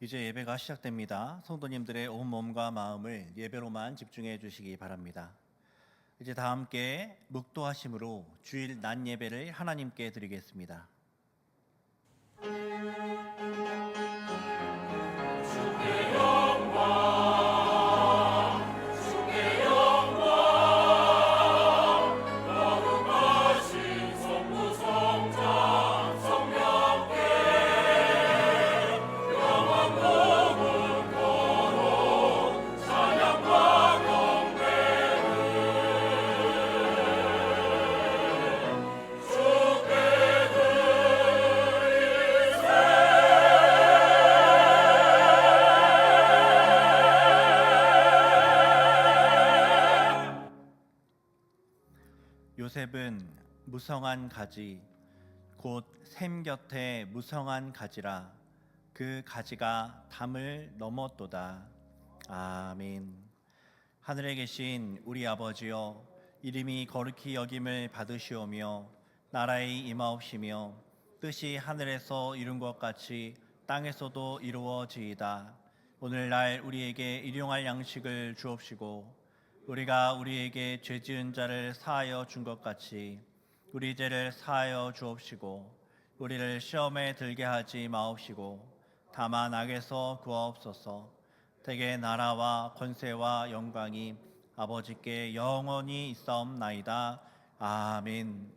이제 예배가 시작됩니다. 성도님들의 온 몸과 마음을 예배로만 집중해 주시기 바랍니다. 이제 다 함께 묵도하심으로 주일 낮 예배를 하나님께 드리겠습니다. 요셉은 무성한 가지 곧 샘 곁에 무성한 가지라 그 가지가 담을 넘었도다. 아멘. 하늘에 계신 우리 아버지여, 이름이 거룩히 여김을 받으시오며 나라의 임하옵시며 뜻이 하늘에서 이룬 것 같이 땅에서도 이루어지이다. 오늘날 우리에게 일용할 양식을 주옵시고 우리가 우리에게 죄 지은 자를 사하여 준 것 같이 우리 죄를 사하여 주옵시고 우리를 시험에 들게 하지 마옵시고 다만 악에서 구하옵소서. 대개 나라와 권세와 영광이 아버지께 영원히 있사옵나이다. 아멘.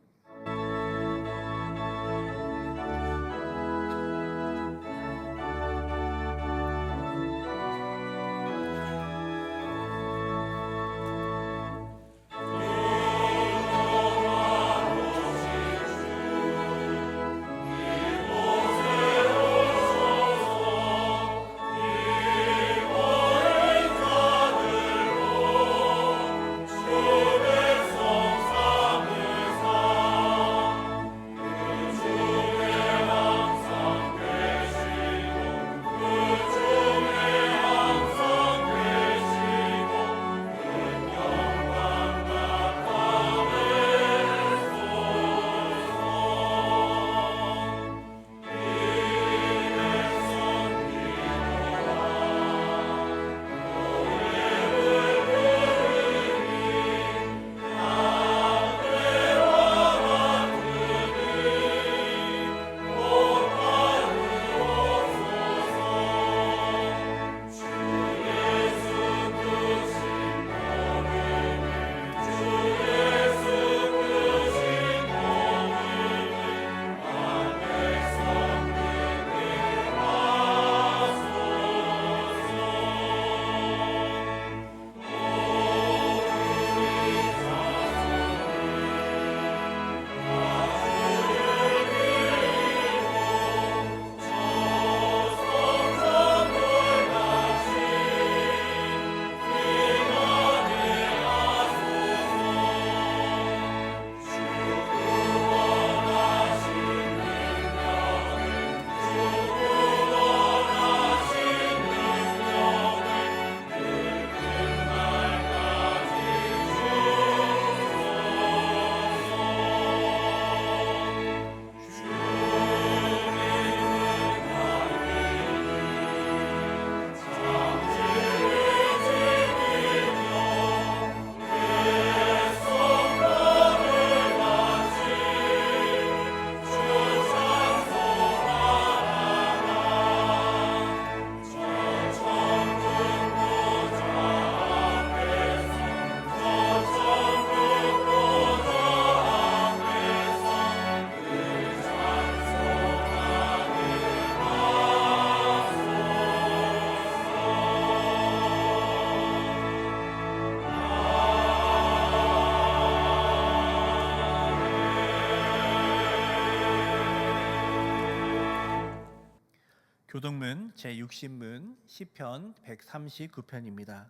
교동문 제60문 시편 139편입니다.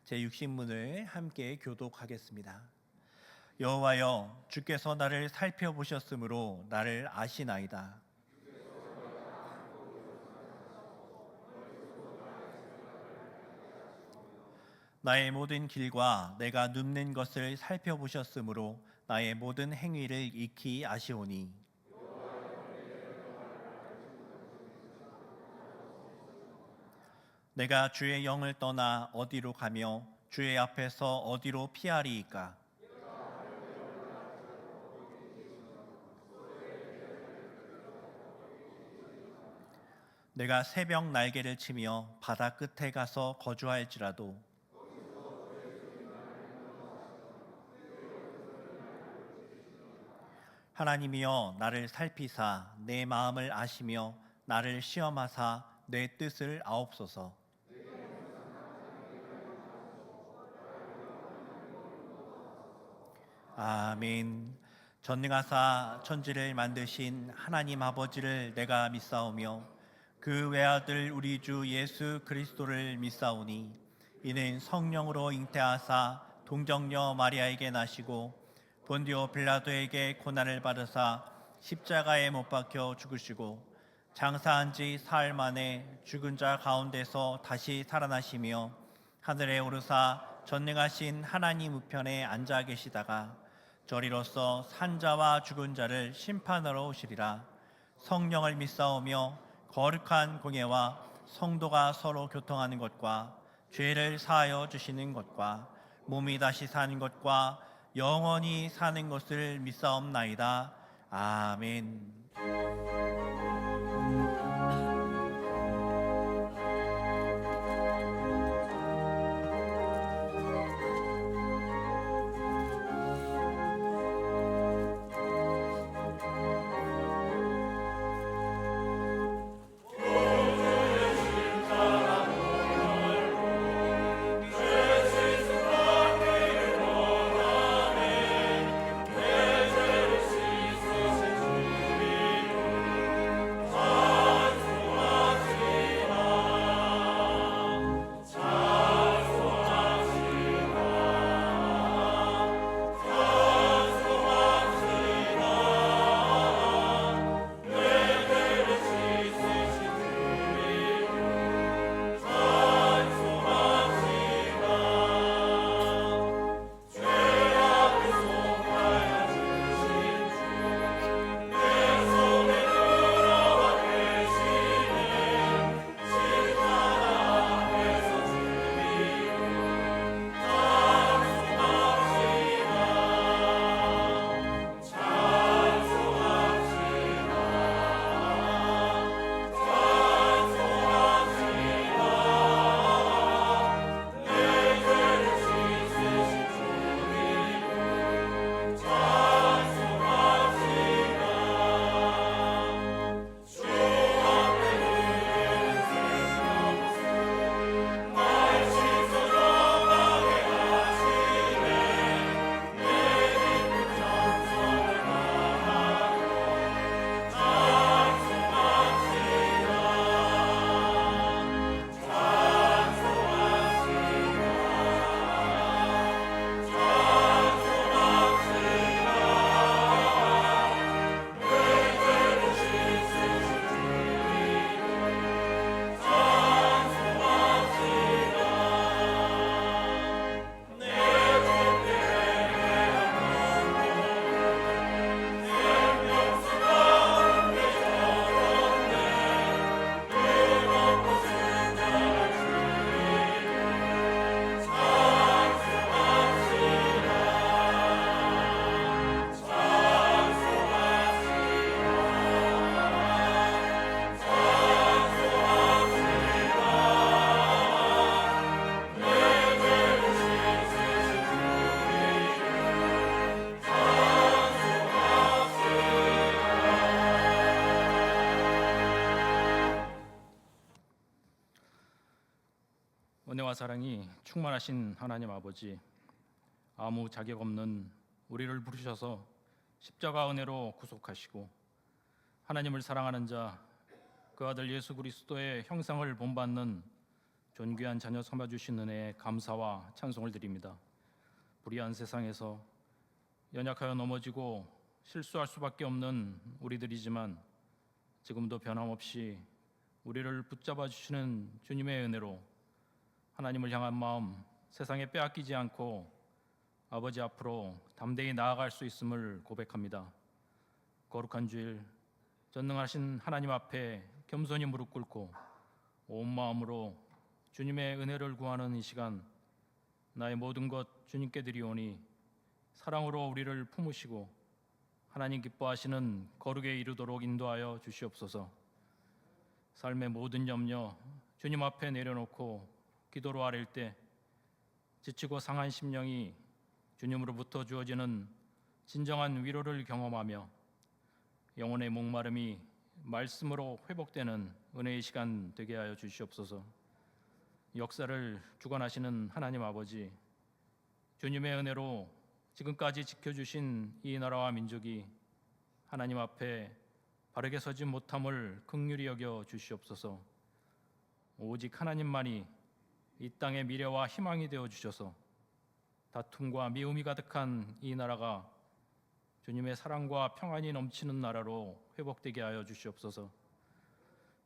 제60문을 함께 교독하겠습니다. 여호와여, 주께서 나를 살펴보셨으므로 나를 아시나이다. 나의 모든 길과 내가 눕는 것을 살펴보셨으므로 나의 모든 행위를 익히 아시오니 내가 주의 영을 떠나 어디로 가며 주의 앞에서 어디로 피하리이까? 내가 새벽 날개를 치며 바다 끝에 가서 거주할지라도 하나님이여 나를 살피사 내 마음을 아시며 나를 시험하사 내 뜻을 아옵소서. 아멘. 전능하사 천지를 만드신 하나님 아버지를 내가 믿사오며 그 외아들 우리 주 예수 그리스도를 믿사오니 이는 성령으로 잉태하사 동정녀 마리아에게 나시고 본디오 빌라도에게 고난을 받으사 십자가에 못 박혀 죽으시고 장사한 지 사흘 만에 죽은 자 가운데서 다시 살아나시며 하늘에 오르사 전능하신 하나님 우편에 앉아 계시다가 저리로서 산자와 죽은 자를 심판하러 오시리라. 성령을 믿사오며 거룩한 공예와 성도가 서로 교통하는 것과 죄를 사하여 주시는 것과 몸이 다시 사는 것과 영원히 사는 것을 믿사옵나이다. 아멘. 은혜와 사랑이 충만하신 하나님 아버지, 아무 자격 없는 우리를 부르셔서 십자가 은혜로 구속하시고 하나님을 사랑하는 자, 그 아들 예수 그리스도의 형상을 본받는 존귀한 자녀 삼아주신 은혜에 감사와 찬송을 드립니다. 불의한 세상에서 연약하여 넘어지고 실수할 수밖에 없는 우리들이지만 지금도 변함없이 우리를 붙잡아 주시는 주님의 은혜로 하나님을 향한 마음 세상에 빼앗기지 않고 아버지 앞으로 담대히 나아갈 수 있음을 고백합니다. 거룩한 주일, 전능하신 하나님 앞에 겸손히 무릎 꿇고 온 마음으로 주님의 은혜를 구하는 이 시간, 나의 모든 것 주님께 드리오니 사랑으로 우리를 품으시고 하나님 기뻐하시는 거룩에 이르도록 인도하여 주시옵소서. 삶의 모든 염려 주님 앞에 내려놓고 기도로 아랠 때 지치고 상한 심령이 주님으로부터 주어지는 진정한 위로를 경험하며 영혼의 목마름이 말씀으로 회복되는 은혜의 시간 되게 하여 주시옵소서. 역사를 주관하시는 하나님 아버지, 주님의 은혜로 지금까지 지켜주신 이 나라와 민족이 하나님 앞에 바르게 서지 못함을 긍휼히 여겨 주시옵소서. 오직 하나님만이 이 땅의 미래와 희망이 되어 주셔서 다툼과 미움이 가득한 이 나라가 주님의 사랑과 평안이 넘치는 나라로 회복되게 하여 주시옵소서.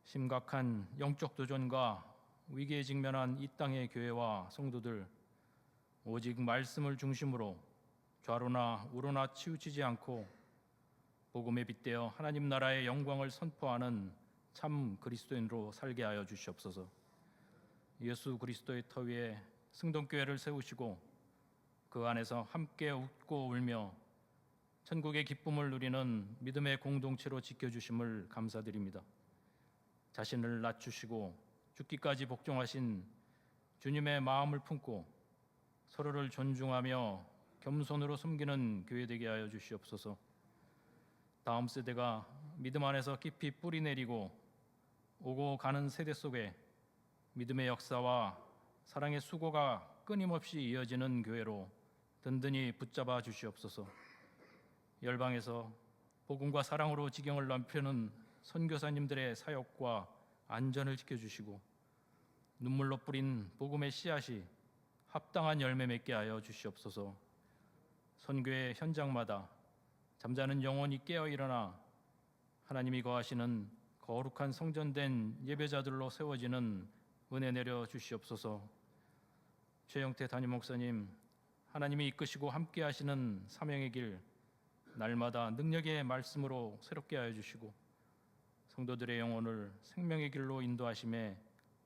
심각한 영적 도전과 위기에 직면한 이 땅의 교회와 성도들, 오직 말씀을 중심으로 좌로나 우로나 치우치지 않고 복음에 빗대어 하나님 나라의 영광을 선포하는 참 그리스도인으로 살게 하여 주시옵소서. 예수 그리스도의 터 위에 승동교회를 세우시고 그 안에서 함께 웃고 울며 천국의 기쁨을 누리는 믿음의 공동체로 지켜주심을 감사드립니다. 자신을 낮추시고 죽기까지 복종하신 주님의 마음을 품고 서로를 존중하며 겸손으로 섬기는 교회 되게 하여 주시옵소서. 다음 세대가 믿음 안에서 깊이 뿌리 내리고 오고 가는 세대 속에 믿음의 역사와 사랑의 수고가 끊임없이 이어지는 교회로 든든히 붙잡아 주시옵소서. 열방에서 복음과 사랑으로 지경을 넓히는 선교사님들의 사역과 안전을 지켜주시고 눈물로 뿌린 복음의 씨앗이 합당한 열매 맺게 하여 주시옵소서. 선교의 현장마다 잠자는 영혼이 깨어 일어나 하나님이 거하시는 거룩한 성전된 예배자들로 세워지는 은혜 내려 주시옵소서. 최영태 담임 목사님, 하나님이 이끄시고 함께 하시는 사명의 길 날마다 능력의 말씀으로 새롭게 하여 주시고 성도들의 영혼을 생명의 길로 인도하심에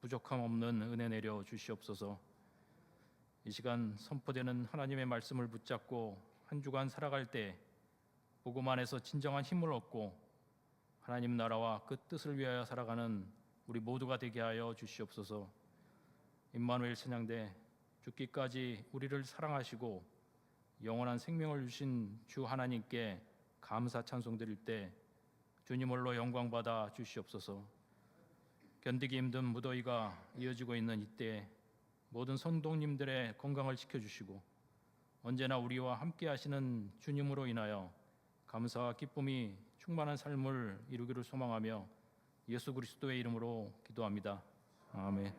부족함 없는 은혜 내려 주시옵소서. 이 시간 선포되는 하나님의 말씀을 붙잡고 한 주간 살아갈 때 복음 안에서 진정한 힘을 얻고 하나님 나라와 그 뜻을 위하여 살아가는 우리 모두가 되게 하여 주시옵소서. 임마누엘 찬양대 죽기까지 우리를 사랑하시고 영원한 생명을 주신 주 하나님께 감사 찬송 드릴 때 주님 홀로 영광 받아 주시옵소서. 견디기 힘든 무더위가 이어지고 있는 이때 모든 성도님들의 건강을 지켜주시고 언제나 우리와 함께 하시는 주님으로 인하여 감사와 기쁨이 충만한 삶을 이루기를 소망하며 예수 그리스도의 이름으로 기도합니다. 아멘.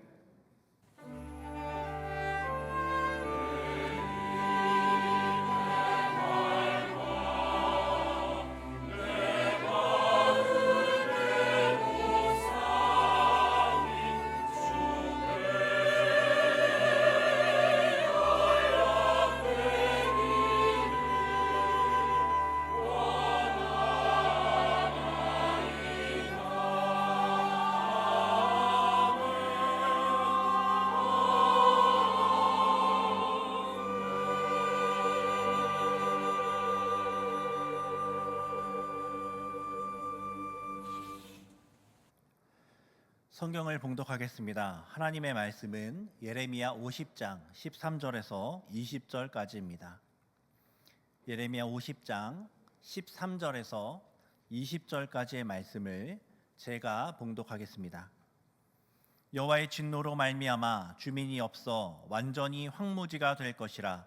성경을 봉독하겠습니다. 하나님의 말씀은 예레미야 50장 13절에서 20절까지입니다. 예레미야 50장 13절에서 20절까지의 말씀을 제가 봉독하겠습니다. 여호와의 진노로 말미암아 주민이 없어 완전히 황무지가 될 것이라.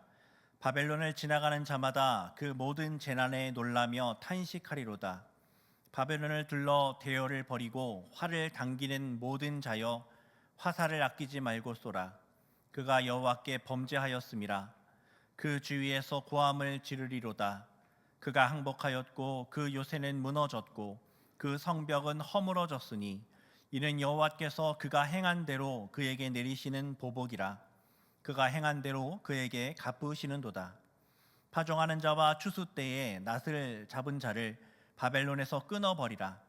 바벨론을 지나가는 자마다 그 모든 재난에 놀라며 탄식하리로다. 바벨론을 둘러 대열을 벌이고 활을 당기는 모든 자여 화살을 아끼지 말고 쏘라. 그가 여호와께 범죄하였음이라. 그 주위에서 고함을 지르리로다. 그가 항복하였고 그 요새는 무너졌고 그 성벽은 허물어졌으니 이는 여호와께서 그가 행한 대로 그에게 내리시는 보복이라. 그가 행한 대로 그에게 갚으시는도다. 파종하는 자와 추수 때에 낫을 잡은 자를 바벨론에서 끊어버리라.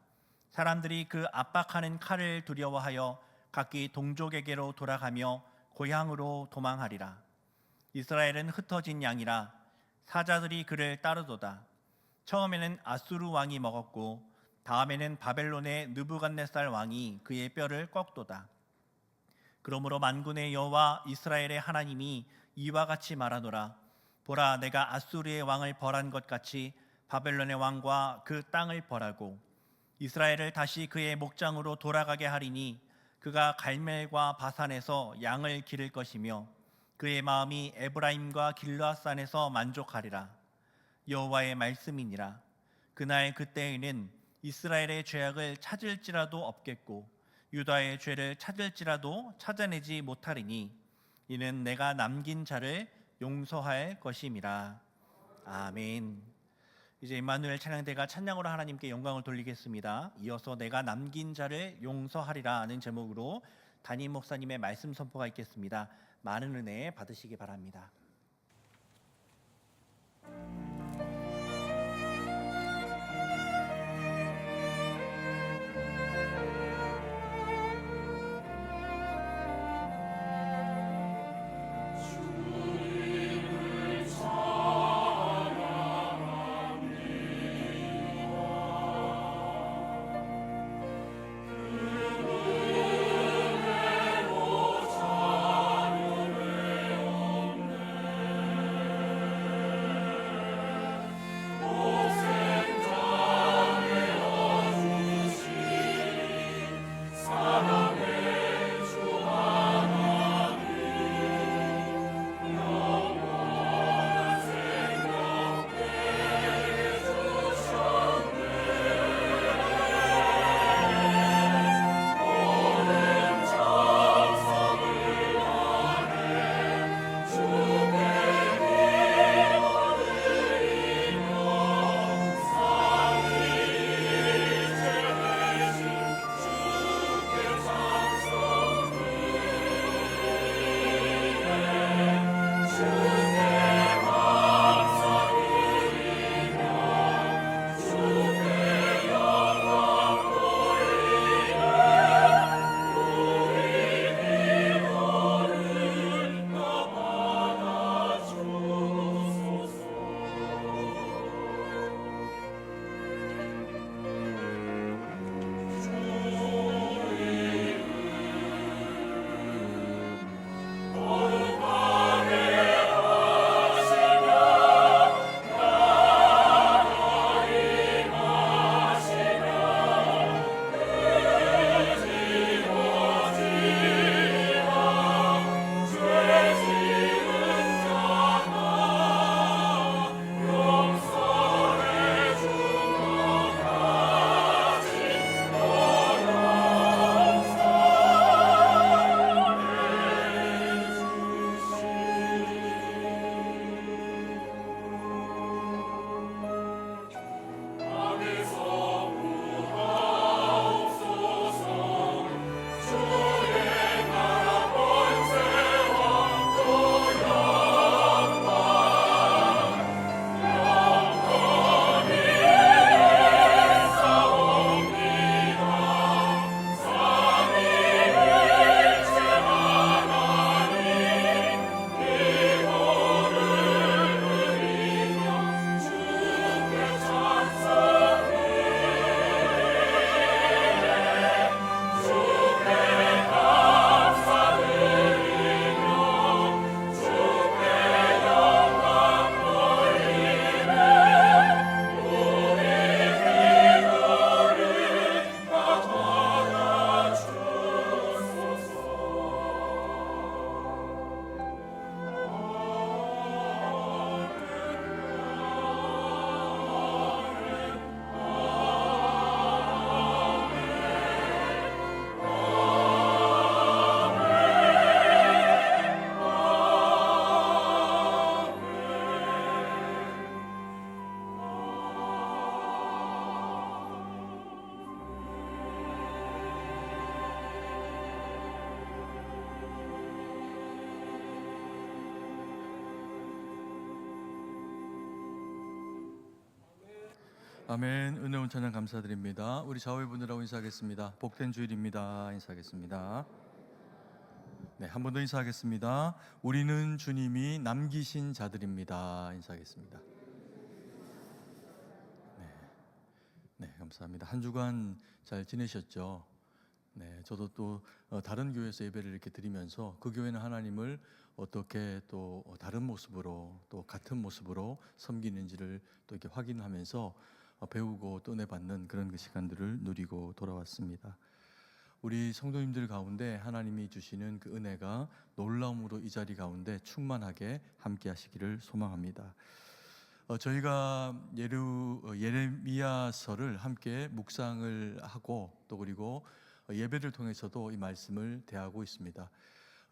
사람들이 그 압박하는 칼을 두려워하여 각기 동족에게로 돌아가며 고향으로 도망하리라. 이스라엘은 흩어진 양이라 사자들이 그를 따르도다. 처음에는 아수르 왕이 먹었고 다음에는 바벨론의 느부갓네살 왕이 그의 뼈를 꺾도다. 그러므로 만군의 여호와 이스라엘의 하나님이 이와 같이 말하노라. 보라, 내가 아수르의 왕을 벌한 것 같이 바벨론의 왕과 그 땅을 벌하고 이스라엘을 다시 그의 목장으로 돌아가게 하리니 그가 갈멜과 바산에서 양을 기를 것이며 그의 마음이 에브라임과 길르앗산에서 만족하리라. 여호와의 말씀이니라. 그날 그때에는 이스라엘의 죄악을 찾을지라도 없겠고 유다의 죄를 찾을지라도 찾아내지 못하리니 이는 내가 남긴 자를 용서할 것임이라. 아멘. 이제 임마누엘 찬양대가 찬양으로 하나님께 영광을 돌리겠습니다. 이어서 내가 남긴 자를 용서하리라 하는 제목으로 담임 목사님의 말씀 선포가 있겠습니다. 많은 은혜 받으시기 바랍니다. 아멘. 은혜온 찬양 감사드립니다. 우리 좌우분들하고 인사하겠습니다. 복된 주일입니다. 인사하겠습니다. 네, 한 번 더 인사하겠습니다. 우리는 주님이 남기신 자들입니다. 인사하겠습니다. 네, 감사합니다. 한 주간 잘 지내셨죠? 네, 저도 또 다른 교회에서 예배를 이렇게 드리면서 그 교회는 하나님을 어떻게 또 다른 모습으로 또 같은 모습으로 섬기는지를 또 이렇게 확인하면서 배우고 또 은혜받는 그런 그 시간들을 누리고 돌아왔습니다. 우리 성도님들 가운데 하나님이 주시는 그 은혜가 놀라움으로 이 자리 가운데 충만하게 함께 하시기를 소망합니다. 저희가 예레미야서를 함께 묵상을 하고 또 그리고 예배를 통해서도 이 말씀을 대하고 있습니다.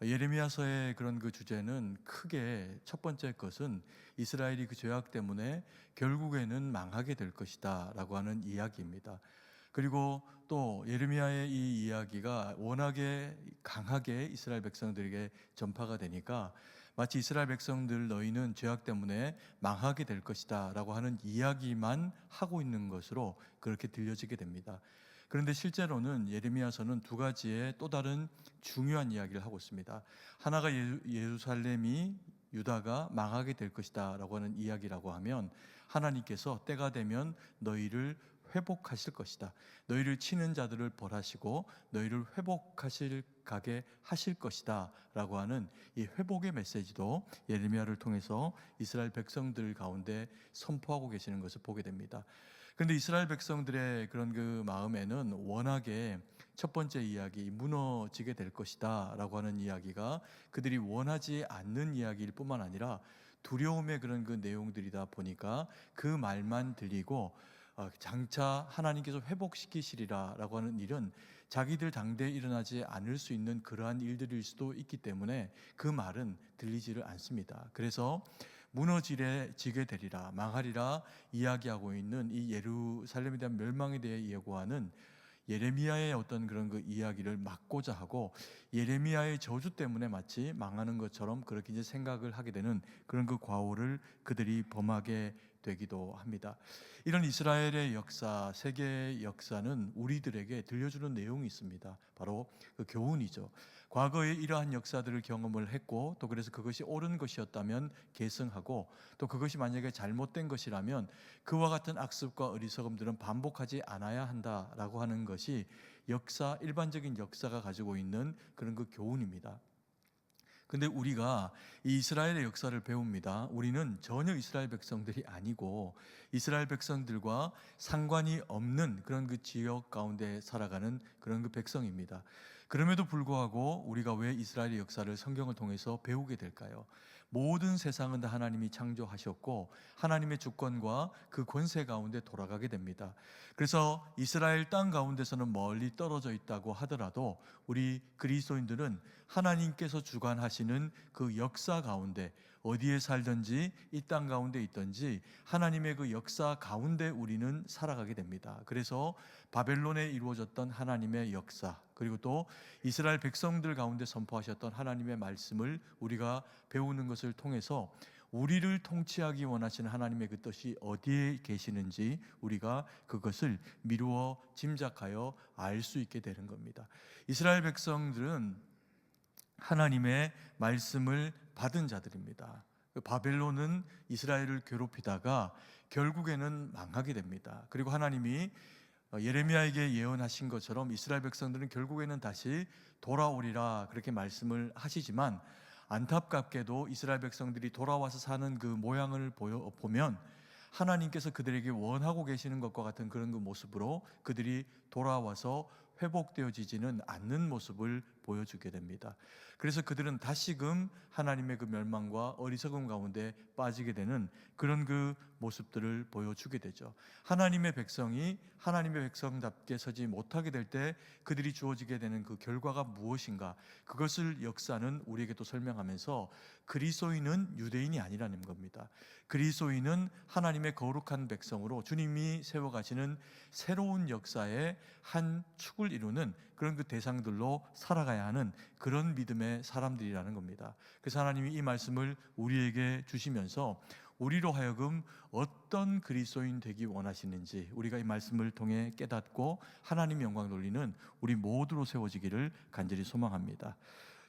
예레미야서의 그런 그 주제는 크게 첫 번째 것은 이스라엘이 그 죄악 때문에 결국에는 망하게 될 것이다 라고 하는 이야기입니다. 그리고 또 예레미야의 이 이야기가 워낙에 강하게 이스라엘 백성들에게 전파가 되니까 마치 이스라엘 백성들 너희는 죄악 때문에 망하게 될 것이다 라고 하는 이야기만 하고 있는 것으로 그렇게 들려지게 됩니다. 그런데 실제로는 예레미야서는 두 가지의 또 다른 중요한 이야기를 하고 있습니다. 하나가 예루살렘이 유다가 망하게 될 것이다 라고 하는 이야기라고 하면 하나님께서 때가 되면 너희를 회복하실 것이다. 너희를 치는 자들을 벌하시고 너희를 가게 하실 것이다 라고 하는 이 회복의 메시지도 예레미야를 통해서 이스라엘 백성들 가운데 선포하고 계시는 것을 보게 됩니다. 그런데 이스라엘 백성들의 그런 그 마음에는 워낙에 첫 번째 이야기, 무너지게 될 것이다 라고 하는 이야기가 그들이 원하지 않는 이야기일 뿐만 아니라 두려움의 그런 그 내용들이다 보니까 그 말만 들리고 장차 하나님께서 회복시키시리라 라고 하는 일은 자기들 당대에 일어나지 않을 수 있는 그러한 일들일 수도 있기 때문에 그 말은 들리지를 않습니다. 그래서 무너지게 되리라, 망하리라 이야기하고 있는 이 예루살렘에 대한 멸망에 대해 예고하는 예레미야의 어떤 그런 그 이야기를 막고자 하고 예레미야의 저주 때문에 마치 망하는 것처럼 그렇게 이제 생각을 하게 되는 그런 그 과오를 그들이 범하게 되기도 합니다. 이런 이스라엘의 역사, 세계의 역사는 우리들에게 들려주는 내용이 있습니다. 바로 그 교훈이죠. 과거에 이러한 역사들을 경험을 했고 또 그래서 그것이 옳은 것이었다면 계승하고 또 그것이 만약에 잘못된 것이라면 그와 같은 악습과 어리석음들은 반복하지 않아야 한다라고 하는 것이 일반적인 역사가 가지고 있는 그런 그 교훈입니다. 근데 우리가 이 이스라엘의 역사를 배웁니다. 우리는 전혀 이스라엘 백성들이 아니고 이스라엘 백성들과 상관이 없는 그런 그 지역 가운데 살아가는 그런 그 백성입니다. 그럼에도 불구하고 우리가 왜 이스라엘의 역사를 성경을 통해서 배우게 될까요? 모든 세상은 다 하나님이 창조하셨고 하나님의 주권과 그 권세 가운데 돌아가게 됩니다. 그래서 이스라엘 땅 가운데서는 멀리 떨어져 있다고 하더라도 우리 그리스도인들은 하나님께서 주관하시는 그 역사 가운데 어디에 살든지 이 땅 가운데 있든지 하나님의 그 역사 가운데 우리는 살아가게 됩니다. 그래서 바벨론에 이루어졌던 하나님의 역사 그리고 또 이스라엘 백성들 가운데 선포하셨던 하나님의 말씀을 우리가 배우는 것을 통해서 우리를 통치하기 원하시는 하나님의 그 뜻이 어디에 계시는지 우리가 그것을 미루어 짐작하여 알 수 있게 되는 겁니다. 이스라엘 백성들은 하나님의 말씀을 받은 자들입니다. 바벨론은 이스라엘을 괴롭히다가 결국에는 망하게 됩니다. 그리고 하나님이 예레미야에게 예언하신 것처럼 이스라엘 백성들은 결국에는 다시 돌아오리라 그렇게 말씀을 하시지만 안타깝게도 이스라엘 백성들이 돌아와서 사는 그 모양을 보면 하나님께서 그들에게 원하고 계시는 것과 같은 그런 그 모습으로 그들이 돌아와서 회복되어지지는 않는 모습을 보여주게 됩니다. 그래서 그들은 다시금 하나님의 그 멸망과 어리석음 가운데 빠지게 되는 그런 그 모습들을 보여주게 되죠. 하나님의 백성이 하나님의 백성답게 서지 못하게 될 때 그들이 주어지게 되는 그 결과가 무엇인가, 그것을 역사는 우리에게 또 설명하면서 그리스도인은 유대인이 아니라는 겁니다. 그리스도인은 하나님의 거룩한 백성으로 주님이 세워가시는 새로운 역사의 한 축을 이루는 그런 그 대상들로 살아가야 하는 그런 믿음의 사람들이라는 겁니다. 그래서 하나님이 이 말씀을 우리에게 주시면서 우리로 하여금 어떤 그리스도인 되기 원하시는지 우리가 이 말씀을 통해 깨닫고 하나님 영광 돌리는 우리 모두로 세워지기를 간절히 소망합니다.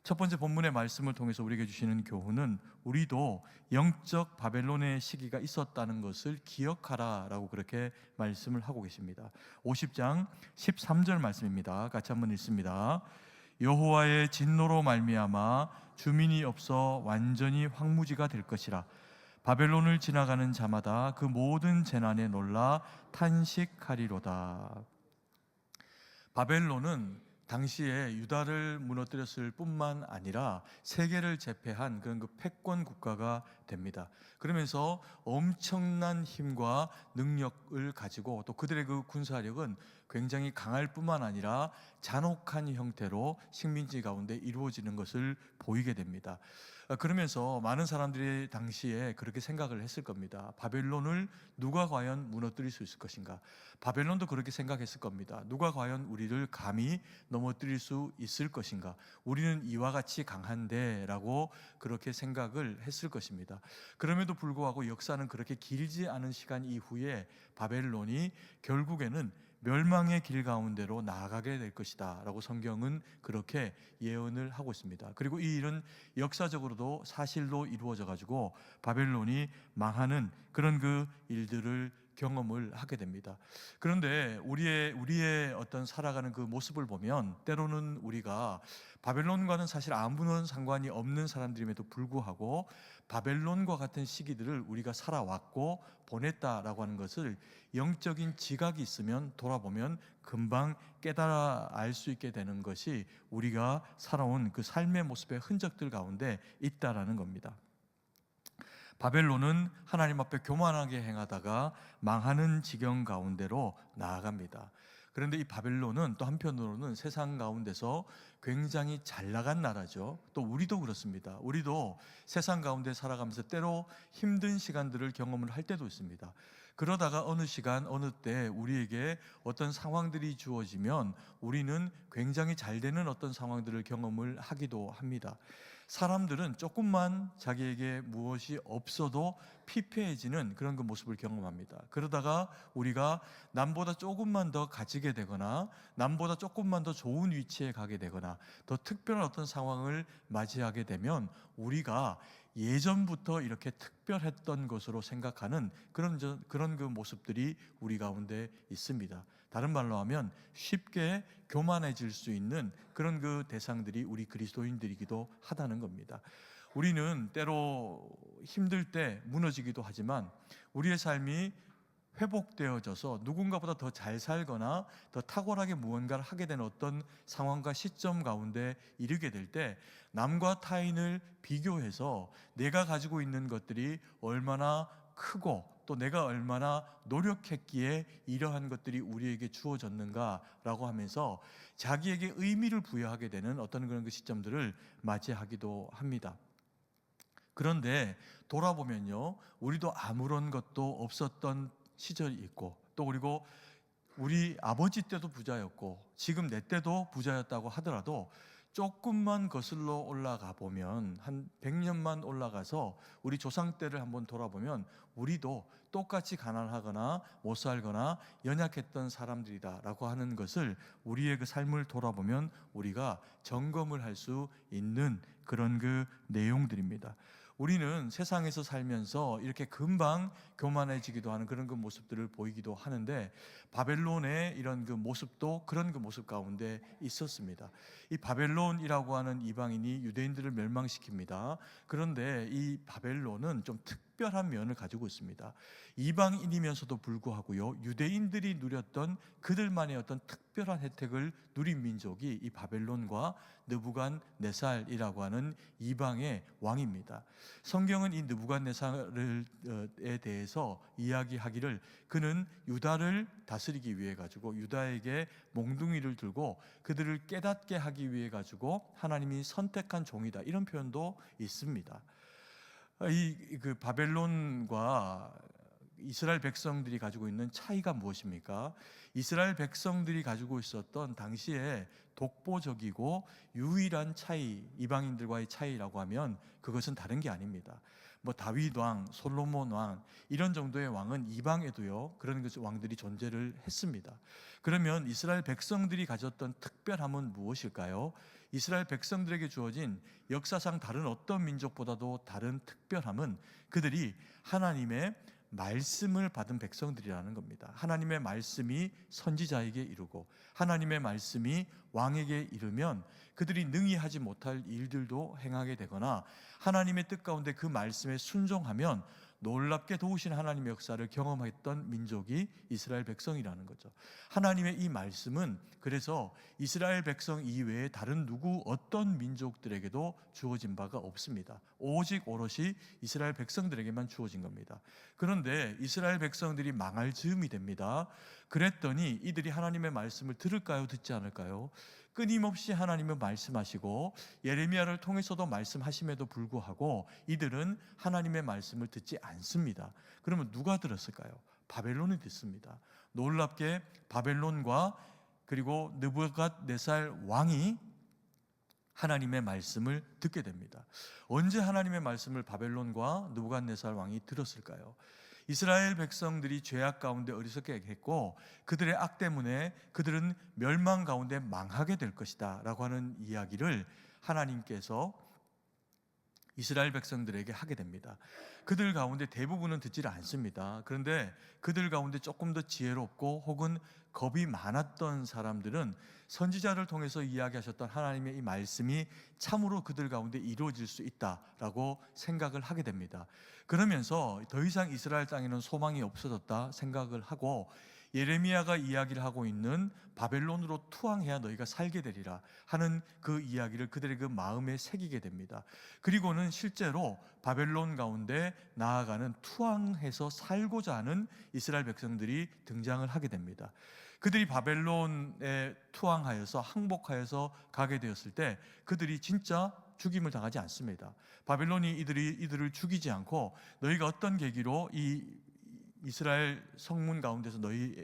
첫 번째 본문의 말씀을 통해서 우리에게 주시는 교훈은 우리도 영적 바벨론의 시기가 있었다는 것을 기억하라라고 그렇게 말씀을 하고 계십니다. 50장 13절 말씀입니다. 같이 한번 읽습니다. 여호와의 진노로 말미암아 주민이 없어 완전히 황무지가 될 것이라. 바벨론을 지나가는 자마다 그 모든 재난에 놀라 탄식하리로다. 바벨론은 당시에 유다를 무너뜨렸을 뿐만 아니라 세계를 제패한 그런 그 패권 국가가 됩니다. 그러면서 엄청난 힘과 능력을 가지고 또 그들의 그 군사력은 굉장히 강할 뿐만 아니라 잔혹한 형태로 식민지 가운데 이루어지는 것을 보이게 됩니다. 그러면서 많은 사람들이 당시에 그렇게 생각을 했을 겁니다. 바벨론을 누가 과연 무너뜨릴 수 있을 것인가? 바벨론도 그렇게 생각했을 겁니다. 누가 과연 우리를 감히 넘어뜨릴 수 있을 것인가? 우리는 이와 같이 강한데 라고 그렇게 생각을 했을 것입니다. 그럼에도 불구하고 역사는 그렇게 길지 않은 시간 이후에 바벨론이 결국에는 멸망의 길 가운데로 나아가게 될 것이다 라고 성경은 그렇게 예언을 하고 있습니다. 그리고 이 일은 역사적으로도 사실로 이루어져 가지고 바벨론이 망하는 그런 그 일들을 경험을 하게 됩니다. 그런데 우리의 어떤 살아가는 그 모습을 보면 때로는 우리가 바벨론과는 사실 아무런 상관이 없는 사람들임에도 불구하고 바벨론과 같은 시기들을 우리가 살아왔고 보냈다라고 하는 것을 영적인 지각이 있으면 돌아보면 금방 깨달아 알 수 있게 되는 것이 우리가 살아온 그 삶의 모습의 흔적들 가운데 있다라는 겁니다. 바벨론은 하나님 앞에 교만하게 행하다가 망하는 지경 가운데로 나아갑니다. 그런데 이 바벨론은 또 한편으로는 세상 가운데서 굉장히 잘 나간 나라죠. 또 우리도 그렇습니다. 우리도 세상 가운데 살아가면서 때로 힘든 시간들을 경험을 할 때도 있습니다. 그러다가 어느 시간 어느 때 우리에게 어떤 상황들이 주어지면 우리는 굉장히 잘 되는 어떤 상황들을 경험을 하기도 합니다. 사람들은 조금만 자기에게 무엇이 없어도 피폐해지는 그런 그 모습을 경험합니다. 그러다가 우리가 남보다 조금만 더 가지게 되거나 남보다 조금만 더 좋은 위치에 가게 되거나 더 특별한 어떤 상황을 맞이하게 되면 우리가 예전부터 이렇게 특별했던 것으로 생각하는 그런 그 모습들이 우리 가운데 있습니다. 다른 말로 하면 쉽게 교만해질 수 있는 그런 그 대상들이 우리 그리스도인들이기도 하다는 겁니다. 우리는 때로 힘들 때 무너지기도 하지만 우리의 삶이 회복되어져서 누군가보다 더 잘 살거나 더 탁월하게 무언가를 하게 되는 어떤 상황과 시점 가운데 이르게 될 때 남과 타인을 비교해서 내가 가지고 있는 것들이 얼마나 크고 또 내가 얼마나 노력했기에 이러한 것들이 우리에게 주어졌는가라고 하면서 자기에게 의미를 부여하게 되는 어떤 그런 그 시점들을 맞이하기도 합니다. 그런데 돌아보면요, 우리도 아무런 것도 없었던 시절이 있고 또 그리고 우리 아버지 때도 부자였고 지금 내 때도 부자였다고 하더라도 조금만 거슬러 올라가 보면 한 100년만 올라가서 우리 조상 때를 한번 돌아보면 우리도 똑같이 가난하거나 못 살거나 연약했던 사람들이다라고 하는 것을 우리의 그 삶을 돌아보면 우리가 점검을 할 수 있는 그런 그 내용들입니다. 우리는 세상에서 살면서 이렇게 금방 교만해지기도 하는 그런 그 모습들을 보이기도 하는데 바벨론의 이런 그 모습도 그런 그 모습 가운데 있었습니다. 이 바벨론이라고 하는 이방인이 유대인들을 멸망시킵니다. 그런데 이 바벨론은 좀 특별한 면을 가지고 있습니다. 이방인이면서도 불구하고요, 유대인들이 누렸던 그들만의 어떤 특별한 혜택을 누린 민족이 이 바벨론과 느부갓네살이라고 하는 이방의 왕입니다. 성경은 이 느부갓네살에 대해서 이야기하기를 그는 유다를 다스리기 위해 가지고 유다에게 몽둥이를 들고 그들을 깨닫게 하기 위해 가지고 하나님이 선택한 종이다, 이런 표현도 있습니다. 이 그 바벨론과 이스라엘 백성들이 가지고 있는 차이가 무엇입니까? 이스라엘 백성들이 가지고 있었던 당시에 독보적이고 유일한 차이, 이방인들과의 차이라고 하면 그것은 다른 게 아닙니다. 뭐 다윗 왕, 솔로몬 왕 이런 정도의 왕은 이방에도요 그런 왕들이 존재를 했습니다. 그러면 이스라엘 백성들이 가졌던 특별함은 무엇일까요? 이스라엘 백성들에게 주어진 역사상 다른 어떤 민족보다도 다른 특별함은 그들이 하나님의 말씀을 받은 백성들이라는 겁니다. 하나님의 말씀이 선지자에게 이르고 하나님의 말씀이 왕에게 이르면 그들이 능히 하지 못할 일들도 행하게 되거나 하나님의 뜻 가운데 그 말씀에 순종하면 놀랍게 도우신 하나님의 역사를 경험했던 민족이 이스라엘 백성이라는 거죠. 하나님의 이 말씀은 그래서 이스라엘 백성 이외에 다른 누구 어떤 민족들에게도 주어진 바가 없습니다. 오직 오롯이 이스라엘 백성들에게만 주어진 겁니다. 그런데 이스라엘 백성들이 망할 즈음이 됩니다. 그랬더니 이들이 하나님의 말씀을 들을까요? 듣지 않을까요? 끊임없이 하나님은 말씀하시고 예레미야를 통해서도 말씀하심에도 불구하고 이들은 하나님의 말씀을 듣지 않습니다. 그러면 누가 들었을까요? 바벨론이 듣습니다. 놀랍게 바벨론과 그리고 느부갓네살 왕이 하나님의 말씀을 듣게 됩니다. 언제 하나님의 말씀을 바벨론과 느부갓네살 왕이 들었을까요? 이스라엘 백성들이 죄악 가운데 어리석게 했고 그들의 악 때문에 그들은 멸망 가운데 망하게 될 것이다 라고 하는 이야기를 하나님께서 이스라엘 백성들에게 하게 됩니다. 그들 가운데 대부분은 듣지를 않습니다. 그런데 그들 가운데 조금 더 지혜롭고 혹은 겁이 많았던 사람들은 선지자를 통해서 이야기하셨던 하나님의 이 말씀이 참으로 그들 가운데 이루어질 수 있다라고 생각을 하게 됩니다. 그러면서 더 이상 이스라엘 땅에는 소망이 없어졌다 생각을 하고 예레미야가 이야기를 하고 있는 바벨론으로 투항해야 너희가 살게 되리라 하는 그 이야기를 그들의 그 마음에 새기게 됩니다. 그리고는 실제로 바벨론 가운데 나아가는 투항해서 살고자 하는 이스라엘 백성들이 등장을 하게 됩니다. 그들이 바벨론에 투항하여서 항복하여서 가게 되었을 때 그들이 진짜 죽임을 당하지 않습니다. 바벨론이 이들을 죽이지 않고 너희가 어떤 계기로 이 이스라엘 성문 가운데서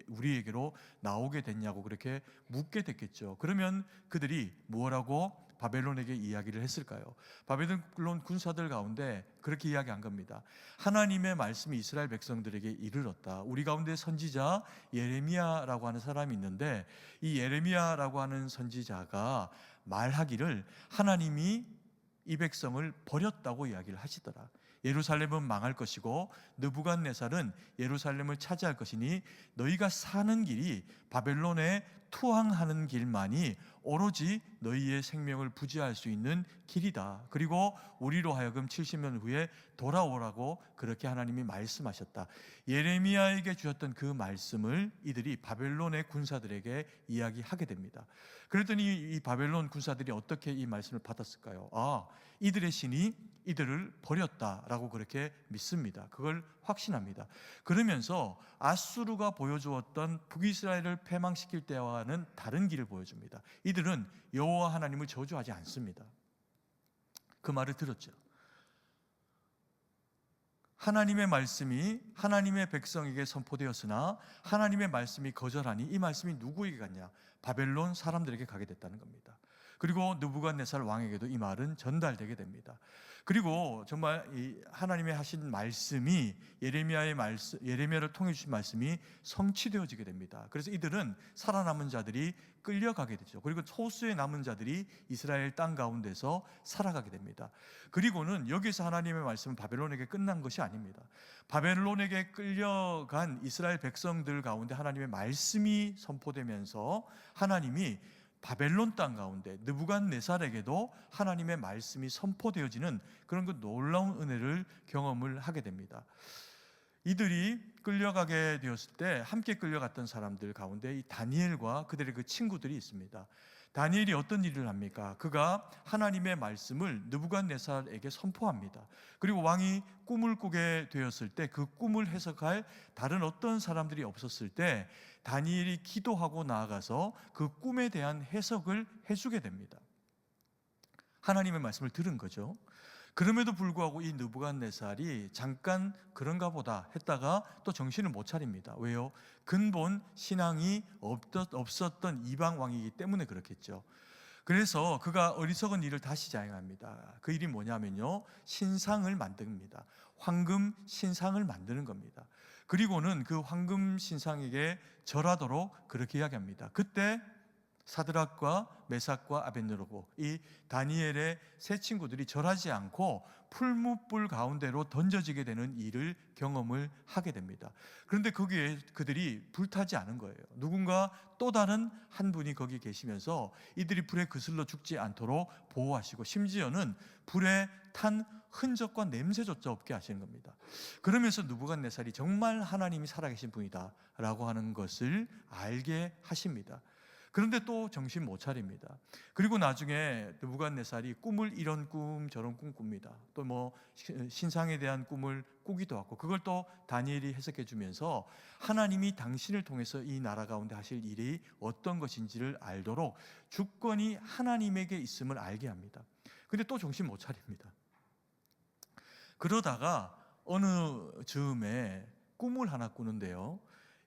우리에게로 나오게 됐냐고 그렇게 묻게 됐겠죠. 그러면 그들이 무엇라고 바벨론에게 이야기를 했을까요? 바벨론 군사들 가운데 그렇게 이야기한 겁니다. 하나님의 말씀이 이스라엘 백성들에게 이르렀다. 우리 가운데 선지자 예레미야라고 하는 사람이 있는데 이 예레미야라고 하는 선지자가 말하기를 하나님이 이 백성을 버렸다고 이야기를 하시더라. 예루살렘은 망할 것이고 느부갓네살은 예루살렘을 차지할 것이니 너희가 사는 길이 바벨론에 투항하는 길만이 오로지 너희의 생명을 부지할 수 있는 길이다. 그리고 우리로 하여금 70년 후에 돌아오라고 그렇게 하나님이 말씀하셨다. 예레미야에게 주셨던 그 말씀을 이들이 바벨론의 군사들에게 이야기하게 됩니다. 그랬더니 이 바벨론 군사들이 어떻게 이 말씀을 받았을까요? 이들의 신이 이들을 버렸다라고 그렇게 믿습니다. 그걸 확신합니다. 그러면서 아수르가 보여주었던 북이스라엘을 패망시킬 때와는 다른 길을 보여줍니다. 이들은 여호와 하나님을 저주하지 않습니다. 그 말을 들었죠. 하나님의 말씀이 하나님의 백성에게 선포되었으나 하나님의 말씀이 거절하니 이 말씀이 누구에게 갔냐? 바벨론 사람들에게 가게 됐다는 겁니다. 그리고 느부갓네살 왕에게도 이 말은 전달되게 됩니다. 그리고 정말 이 하나님의 하신 말씀이 예레미야를 통해 주신 말씀이 성취되어지게 됩니다. 그래서 이들은 살아남은 자들이 끌려가게 되죠. 그리고 소수의 남은 자들이 이스라엘 땅 가운데서 살아가게 됩니다. 그리고는 여기서 하나님의 말씀은 바벨론에게 끝난 것이 아닙니다. 바벨론에게 끌려간 이스라엘 백성들 가운데 하나님의 말씀이 선포되면서 하나님이 바벨론 땅 가운데 느부갓네살에게도 하나님의 말씀이 선포되어지는 그런 그 놀라운 은혜를 경험을 하게 됩니다. 이들이 끌려가게 되었을 때 함께 끌려갔던 사람들 가운데 이 다니엘과 그들의 그 친구들이 있습니다. 다니엘이 어떤 일을 합니까? 그가 하나님의 말씀을 느부갓네살에게 선포합니다. 그리고 왕이 꿈을 꾸게 되었을 때 그 꿈을 해석할 다른 어떤 사람들이 없었을 때 다니엘이 기도하고 나아가서 그 꿈에 대한 해석을 해주게 됩니다. 하나님의 말씀을 들은 거죠. 그럼에도 불구하고 이 느부갓네살이 잠깐 그런가 보다 했다가 또 정신을 못 차립니다. 왜요? 근본 신앙이 없었던 이방 왕이기 때문에 그렇겠죠. 그래서 그가 어리석은 일을 다시 자행합니다. 그 일이 뭐냐면요, 신상을 만듭니다. 황금 신상을 만드는 겁니다. 그리고는 그 황금 신상에게 절하도록 그렇게 이야기합니다. 그때 사드락과 메삭과 아벳느고고, 이 다니엘의 세 친구들이 절하지 않고 풀무불 가운데로 던져지게 되는 일을 경험을 하게 됩니다. 그런데 거기에 그들이 불타지 않은 거예요. 누군가 또 다른 한 분이 거기 계시면서 이들이 불에 그슬러 죽지 않도록 보호하시고, 심지어는 불에 탄 흔적과 냄새조차 없게 하시는 겁니다. 그러면서 느부갓네살이 정말 하나님이 살아계신 분이다 라고 하는 것을 알게 하십니다. 그런데 또 정신 못 차립니다. 그리고 나중에 느부갓네살이 꿈을 이런 꿈 저런 꿈 꿉니다. 또 뭐 신상에 대한 꿈을 꾸기도 하고, 그걸 또 다니엘이 해석해 주면서 하나님이 당신을 통해서 이 나라 가운데 하실 일이 어떤 것인지를 알도록 주권이 하나님에게 있음을 알게 합니다. 근데 또 정신 못 차립니다. 그러다가 어느 즈음에 꿈을 하나 꾸는데요,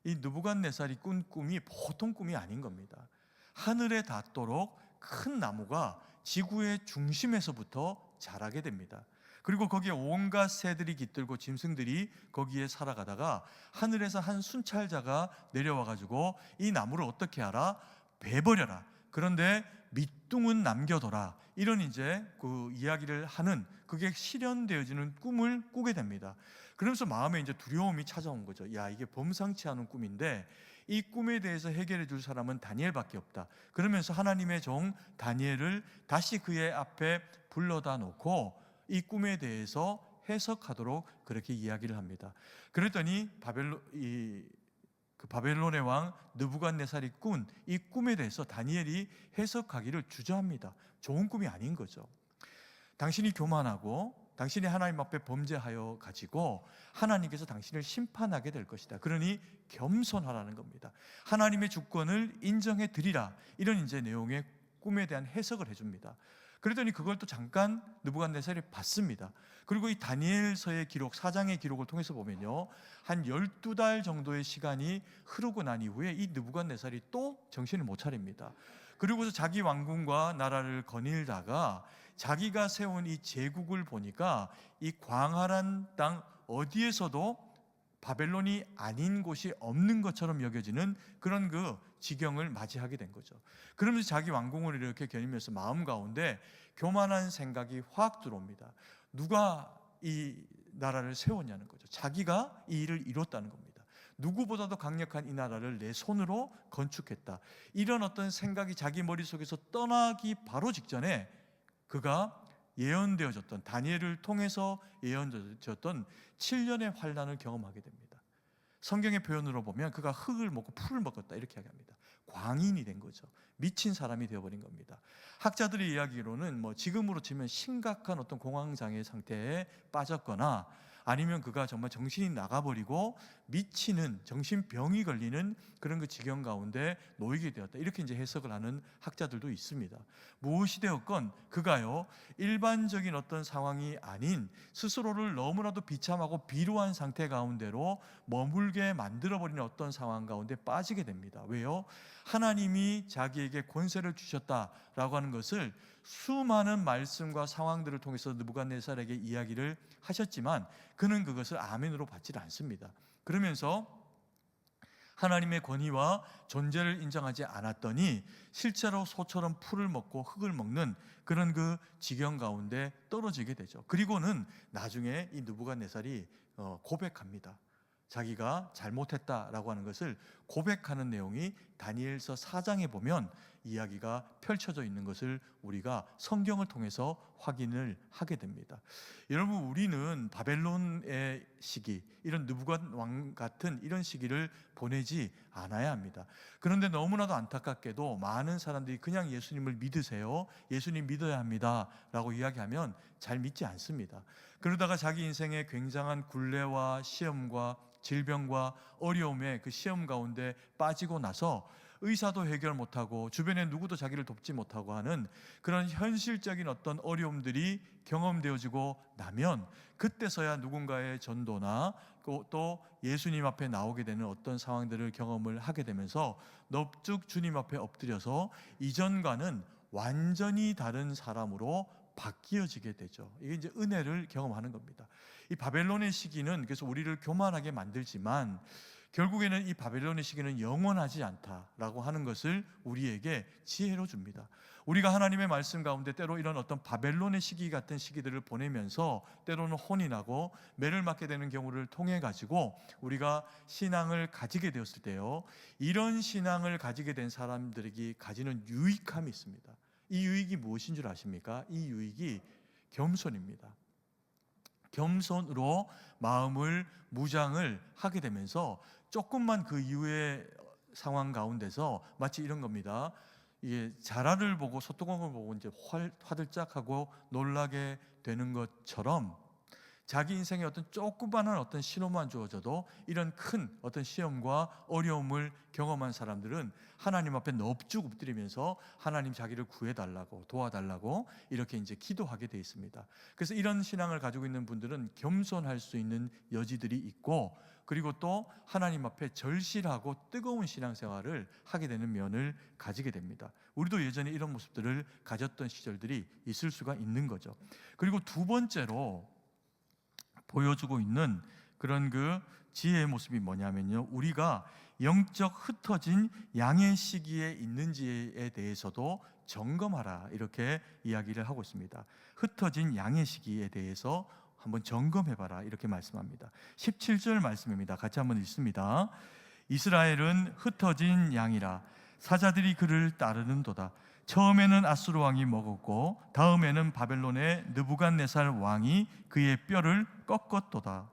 이 느부갓네살이 꾼 꿈이 보통 꿈이 아닌 겁니다. 하늘에 닿도록 큰 나무가 지구의 중심에서부터 자라게 됩니다. 그리고 거기에 온갖 새들이 깃들고 짐승들이 거기에 살아가다가 하늘에서 한 순찰자가 내려와 가지고 이 나무를 어떻게 하라? 베버려라. 그런데 밑둥은 남겨둬라. 이런 이제 그 이야기를 하는, 그게 실현되어지는 꿈을 꾸게 됩니다. 그러면서 마음에 이제 두려움이 찾아온 거죠. 야, 이게 범상치 않은 꿈인데 이 꿈에 대해서 해결해 줄 사람은 다니엘밖에 없다. 그러면서 하나님의 종 다니엘을 다시 그의 앞에 불러다 놓고 이 꿈에 대해서 해석하도록 그렇게 이야기를 합니다. 그랬더니 바벨론의 왕 느부갓네살이 꾼 이 꿈에 대해서 다니엘이 해석하기를 주저합니다. 좋은 꿈이 아닌 거죠. 당신이 교만하고 당신이 하나님 앞에 범죄하여 가지고 하나님께서 당신을 심판하게 될 것이다. 그러니 겸손하라는 겁니다. 하나님의 주권을 인정해 드리라. 이런 이제 내용의 꿈에 대한 해석을 해줍니다. 그러더니 그걸 또 잠깐 느부갓네살이 봤습니다. 그리고 이 다니엘서의 기록, 4장의 기록을 통해서 보면요, 한 12달 정도의 시간이 흐르고 난 이후에 이 느부갓네살이 또 정신을 못 차립니다. 그리고서 자기 왕궁과 나라를 거닐다가 자기가 세운 이 제국을 보니까 이 광활한 땅 어디에서도 바벨론이 아닌 곳이 없는 것처럼 여겨지는 그런 그 지경을 맞이하게 된 거죠. 그러면서 자기 왕궁을 이렇게 겨누면서 마음 가운데 교만한 생각이 확 들어옵니다. 누가 이 나라를 세웠냐는 거죠. 자기가 이 일을 이뤘다는 겁니다. 누구보다도 강력한 이 나라를 내 손으로 건축했다. 이런 어떤 생각이 자기 머릿속에서 떠나기 바로 직전에 그가 예언되어졌던, 다니엘을 통해서 예언되어졌던 7년의 환난을 경험하게 됩니다. 성경의 표현으로 보면 그가 흙을 먹고 풀을 먹었다 이렇게 이야기합니다. 광인이 된 거죠. 미친 사람이 되어버린 겁니다. 학자들의 이야기로는 뭐 지금으로 치면 심각한 어떤 공황장애 상태에 빠졌거나 아니면 그가 정말 정신이 나가버리고 미치는, 정신병이 걸리는 그런 그 지경 가운데 놓이게 되었다. 이렇게 이제 해석을 하는 학자들도 있습니다. 무엇이 되었건 그가요, 일반적인 어떤 상황이 아닌 스스로를 너무나도 비참하고 비루한 상태 가운데로 머물게 만들어버리는 어떤 상황 가운데 빠지게 됩니다. 왜요? 하나님이 자기에게 권세를 주셨다라고 하는 것을 수많은 말씀과 상황들을 통해서 느부갓네살에게 이야기를 하셨지만 그는 그것을 아멘으로 받지 않습니다. 그러면서 하나님의 권위와 존재를 인정하지 않았더니 실제로 소처럼 풀을 먹고 흙을 먹는 그런 그 지경 가운데 떨어지게 되죠. 그리고는 나중에 이 느부갓네살이 고백합니다. 자기가 잘못했다라고 하는 것을 고백하는 내용이 다니엘서 4장에 보면 이야기가 펼쳐져 있는 것을 우리가 성경을 통해서 확인을 하게 됩니다. 여러분, 우리는 바벨론의 시기, 이런 느부갓 왕 같은 이런 시기를 보내지 않아야 합니다. 그런데 너무나도 안타깝게도 많은 사람들이 그냥 예수님을 믿으세요, 예수님 믿어야 합니다 라고 이야기하면 잘 믿지 않습니다. 그러다가 자기 인생에 굉장한 굴레와 시험과 질병과 어려움의 그 시험 가운데 빠지고 나서 의사도 해결 못하고 주변에 누구도 자기를 돕지 못하고 하는 그런 현실적인 어떤 어려움들이 경험되어지고 나면 그때서야 누군가의 전도나 또 예수님 앞에 나오게 되는 어떤 상황들을 경험을 하게 되면서 넙죽 주님 앞에 엎드려서 이전과는 완전히 다른 사람으로 바뀌어지게 되죠. 이게 이제 은혜를 경험하는 겁니다. 이 바벨론의 시기는 그래서 우리를 교만하게 만들지만 결국에는 이 바벨론의 시기는 영원하지 않다라고 하는 것을 우리에게 지혜로 줍니다. 우리가 하나님의 말씀 가운데 때로 이런 어떤 바벨론의 시기 같은 시기들을 보내면서 때로는 혼이 나고 매를 맞게 되는 경우를 통해 가지고 우리가 신앙을 가지게 되었을 때요, 이런 신앙을 가지게 된 사람들에게 가지는 유익함이 있습니다. 이 유익이 무엇인 줄 아십니까? 이 유익이 겸손입니다. 겸손으로 마음을 무장을 하게 되면서 조금만 그 이후의 상황 가운데서 마치 이런 겁니다. 이게 자라를 보고 소뚜껑을 보고 이제 화들짝하고 놀라게 되는 것처럼 자기 인생에 어떤 조그마한 어떤 신호만 주어져도 이런 큰 어떤 시험과 어려움을 경험한 사람들은 하나님 앞에 넙죽 엎드리면서 하나님 자기를 구해달라고 도와달라고 이렇게 이제 기도하게 되어 있습니다. 그래서 이런 신앙을 가지고 있는 분들은 겸손할 수 있는 여지들이 있고, 그리고 또 하나님 앞에 절실하고 뜨거운 신앙생활을 하게 되는 면을 가지게 됩니다. 우리도 예전에 이런 모습들을 가졌던 시절들이 있을 수가 있는 거죠. 그리고 두 번째로 보여주고 있는 그런 그 지혜의 모습이 뭐냐면요, 우리가 영적 흩어진 양의 시기에 있는지에 대해서도 점검하라, 이렇게 이야기를 하고 있습니다. 흩어진 양의 시기에 대해서 한번 점검해봐라, 이렇게 말씀합니다. 17절 말씀입니다. 같이 한번 읽습니다. 이스라엘은 흩어진 양이라 사자들이 그를 따르는도다. 처음에는 아수르 왕이 먹었고 다음에는 바벨론의 느부갓네살 왕이 그의 뼈를 꺾었도다.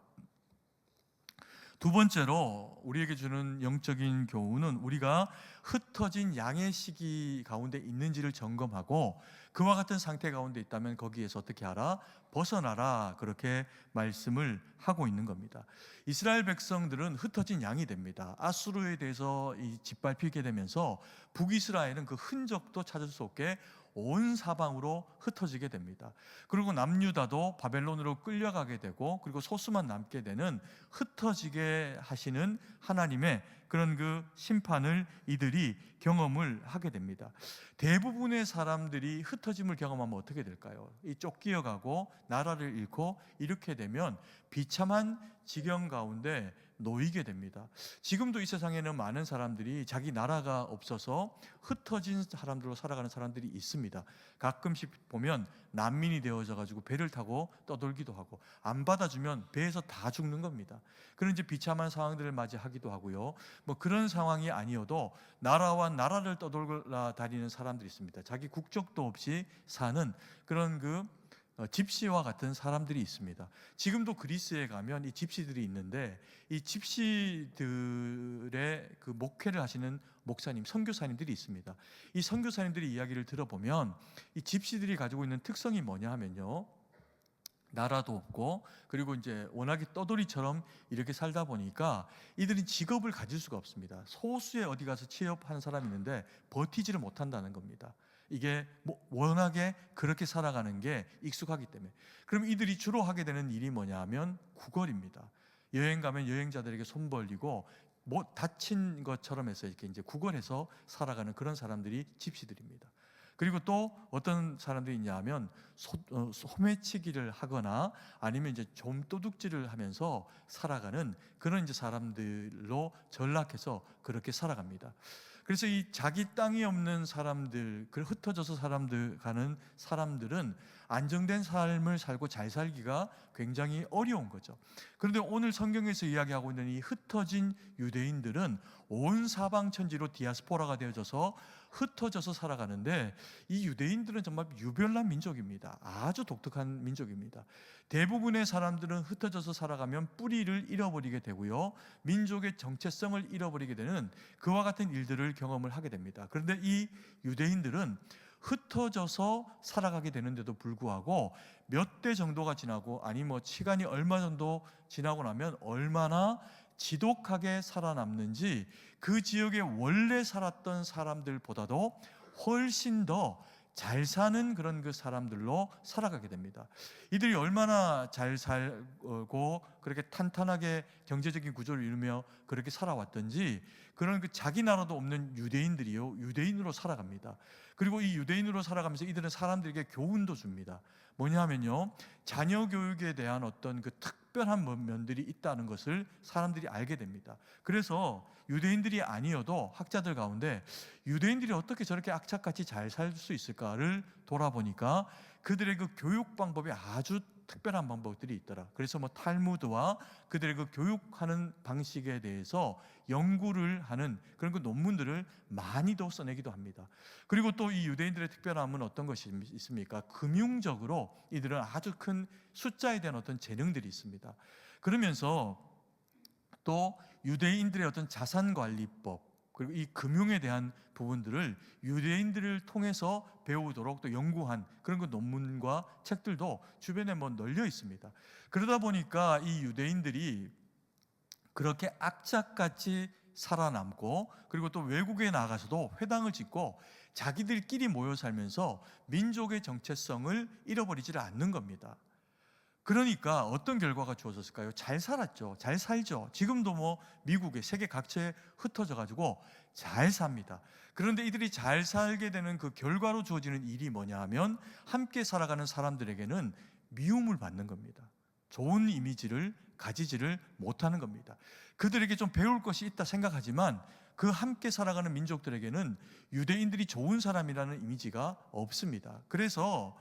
두 번째로 우리에게 주는 영적인 교훈은 우리가 흩어진 양의 시기 가운데 있는지를 점검하고 그와 같은 상태 가운데 있다면 거기에서 어떻게 하라? 벗어나라, 그렇게 말씀을 하고 있는 겁니다. 이스라엘 백성들은 흩어진 양이 됩니다. 아수르에 대해서 짓밟히게 되면서 북이스라엘은 그 흔적도 찾을 수 없게 온 사방으로 흩어지게 됩니다. 그리고 남유다도 바벨론으로 끌려가게 되고, 그리고 소수만 남게 되는 흩어지게 하시는 하나님의 그런 그 심판을 이들이 경험을 하게 됩니다. 대부분의 사람들이 흩어짐을 경험하면 어떻게 될까요? 이 쫓기어가고 나라를 잃고 이렇게 되면 비참한 지경 가운데 놓이게 됩니다. 지금도 이 세상에는 많은 사람들이 자기 나라가 없어서 흩어진 사람들로 살아가는 사람들이 있습니다. 가끔씩 보면 난민이 되어져 가지고 배를 타고 떠돌기도 하고, 안 받아주면 배에서 다 죽는 겁니다. 그런 이제 비참한 상황들을 맞이하기도 하고요. 뭐 그런 상황이 아니어도 나라와 나라를 떠돌아 다니는 사람들이 있습니다. 자기 국적도 없이 사는 그런 그 집시와 같은 사람들이 있습니다. 지금도 그리스에 가면 이 집시들이 있는데, 이 집시들의 그 목회를 하시는 목사님, 선교사님들이 있습니다. 이 선교사님들이 이야기를 들어보면 이 집시들이 가지고 있는 특성이 뭐냐 하면요, 나라도 없고 그리고 이제 워낙에 떠돌이처럼 이렇게 살다 보니까 이들이 직업을 가질 수가 없습니다. 소수의 어디 가서 취업하는 사람이 있는데 버티지를 못한다는 겁니다. 이게 워낙에 그렇게 살아가는 게 익숙하기 때문에. 그럼 이들이 주로 하게 되는 일이 뭐냐 하면 구걸입니다. 여행 가면 여행자들에게 손 벌리고 뭐 다친 것처럼 해서 이렇게 이제 구걸해서 살아가는 그런 사람들이 집시들입니다. 그리고 또 어떤 사람들이 있냐 하면 소매치기를 하거나 아니면 이제 좀도둑질을 하면서 살아가는 그런 이제 사람들로 전락해서 그렇게 살아갑니다. 그래서 이 자기 땅이 없는 사람들, 그 흩어져서 가는 사람들은 안정된 삶을 살고 잘 살기가 굉장히 어려운 거죠. 그런데 오늘 성경에서 이야기하고 있는 이 흩어진 유대인들은 온 사방 천지로 디아스포라가 되어져서 흩어져서 살아가는데, 이 유대인들은 정말 유별난 민족입니다. 아주 독특한 민족입니다. 대부분의 사람들은 흩어져서 살아가면 뿌리를 잃어버리게 되고요, 민족의 정체성을 잃어버리게 되는 그와 같은 일들을 경험을 하게 됩니다. 그런데 이 유대인들은 흩어져서 살아가게 되는데도 불구하고 몇 대 정도가 지나고, 아니 뭐 시간이 얼마 정도 지나고 나면 얼마나 지독하게 살아남는지 그 지역에 원래 살았던 사람들보다도 훨씬 더 잘 사는 그런 그 사람들로 살아가게 됩니다. 이들이 얼마나 잘 살고 그렇게 탄탄하게 경제적인 구조를 이루며 그렇게 살아왔던지 그런 그 자기 나라도 없는 유대인들이요, 유대인으로 살아갑니다. 그리고 이 유대인으로 살아가면서 이들은 사람들에게 교훈도 줍니다. 뭐냐면요, 자녀 교육에 대한 어떤 그 특별한 면들이 있다는 것을 사람들이 알게 됩니다. 그래서 유대인들이 아니어도 학자들 가운데 유대인들이 어떻게 저렇게 악착같이 잘 살 수 있을까를 돌아보니까 그들의 그 교육 방법이 아주 특별한 방법들이 있더라. 그래서 뭐 탈무드와 그들의 그 교육하는 방식에 대해서 연구를 하는 그런 그 논문들을 많이도 써내기도 합니다. 그리고 또 이 유대인들의 특별함은 어떤 것이 있습니까? 금융적으로 이들은 아주 큰 숫자에 대한 어떤 재능들이 있습니다. 그러면서 또 유대인들의 어떤 자산관리법 그리고 이 금융에 대한 부분들을 유대인들을 통해서 배우도록 또 연구한 그런 그 논문과 책들도 주변에 뭐 널려 있습니다. 그러다 보니까 이 유대인들이 그렇게 악착같이 살아남고 그리고 또 외국에 나가서도 회당을 짓고 자기들끼리 모여 살면서 민족의 정체성을 잃어버리지를 않는 겁니다. 그러니까 어떤 결과가 주어졌을까요? 잘 살았죠. 잘 살죠. 지금도 뭐 미국에 세계 각처에 흩어져 가지고 잘 삽니다. 그런데 이들이 잘 살게 되는 그 결과로 주어지는 일이 뭐냐 하면 함께 살아가는 사람들에게는 미움을 받는 겁니다. 좋은 이미지를 가지지를 못하는 겁니다. 그들에게 좀 배울 것이 있다 생각하지만 그 함께 살아가는 민족들에게는 유대인들이 좋은 사람이라는 이미지가 없습니다. 그래서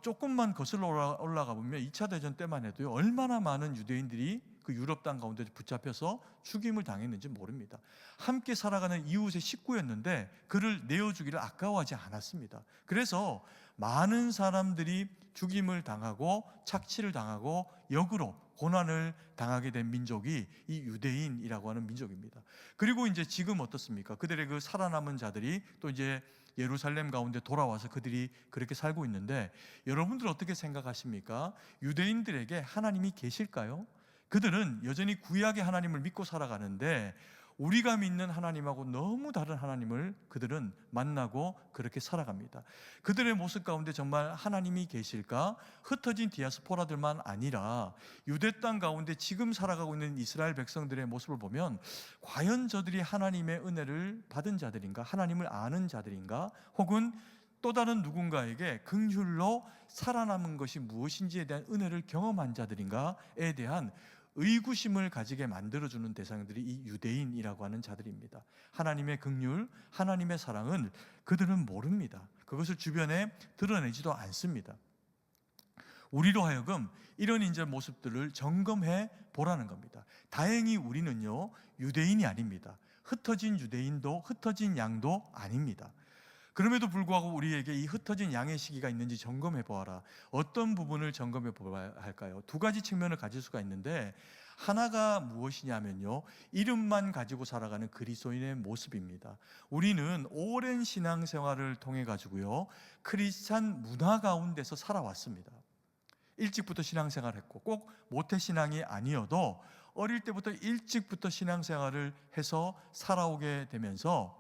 조금만 거슬러 올라가 보면 2차 대전 때만 해도요, 얼마나 많은 유대인들이 그 유럽 땅 가운데 붙잡혀서 죽임을 당했는지 모릅니다. 함께 살아가는 이웃의 식구였는데 그를 내어주기를 아까워하지 않았습니다. 그래서 많은 사람들이 죽임을 당하고 착취를 당하고 역으로 고난을 당하게 된 민족이 이 유대인이라고 하는 민족입니다. 그리고 이제 지금 어떻습니까? 그들의 그 살아남은 자들이 또 이제 예루살렘 가운데 돌아와서 그들이 그렇게 살고 있는데 여러분들 어떻게 생각하십니까? 유대인들에게 하나님이 계실까요? 그들은 여전히 구약의 하나님을 믿고 살아가는데 우리가 믿는 하나님하고 너무 다른 하나님을 그들은 만나고 그렇게 살아갑니다. 그들의 모습 가운데 정말 하나님이 계실까? 흩어진 디아스포라들만 아니라 유대 땅 가운데 지금 살아가고 있는 이스라엘 백성들의 모습을 보면 과연 저들이 하나님의 은혜를 받은 자들인가? 하나님을 아는 자들인가? 혹은 또 다른 누군가에게 긍휼로 살아남은 것이 무엇인지에 대한 은혜를 경험한 자들인가에 대한 의구심을 가지게 만들어주는 대상들이 이 유대인이라고 하는 자들입니다. 하나님의 긍휼, 하나님의 사랑은 그들은 모릅니다. 그것을 주변에 드러내지도 않습니다. 우리로 하여금 이런 이제 모습들을 점검해 보라는 겁니다. 다행히 우리는요, 유대인이 아닙니다. 흩어진 유대인도 흩어진 양도 아닙니다. 그럼에도 불구하고 우리에게 이 흩어진 양의 시기가 있는지 점검해 보아라. 어떤 부분을 점검해 보아야 할까요? 두 가지 측면을 가질 수가 있는데 하나가 무엇이냐면요, 이름만 가지고 살아가는 그리스도인의 모습입니다. 우리는 오랜 신앙생활을 통해 가지고요, 크리스찬 문화 가운데서 살아왔습니다. 일찍부터 신앙생활했고 꼭 모태신앙이 아니어도 어릴 때부터 일찍부터 신앙생활을 해서 살아오게 되면서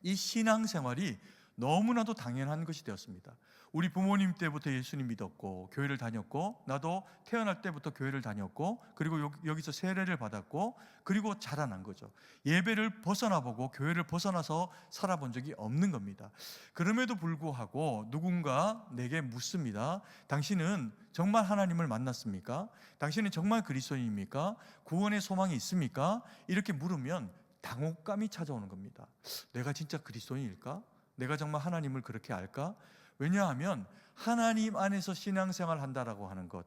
이 신앙생활이 너무나도 당연한 것이 되었습니다. 우리 부모님 때부터 예수님 믿었고 교회를 다녔고 나도 태어날 때부터 교회를 다녔고 그리고 여기서 세례를 받았고 그리고 자라난 거죠. 예배를 벗어나보고 교회를 벗어나서 살아본 적이 없는 겁니다. 그럼에도 불구하고 누군가 내게 묻습니다. 당신은 정말 하나님을 만났습니까? 당신은 정말 그리스도인입니까? 구원의 소망이 있습니까? 이렇게 물으면 당혹감이 찾아오는 겁니다. 내가 진짜 그리스도인일까? 내가 정말 하나님을 그렇게 알까? 왜냐하면 하나님 안에서 신앙생활 한다라고 하는 것,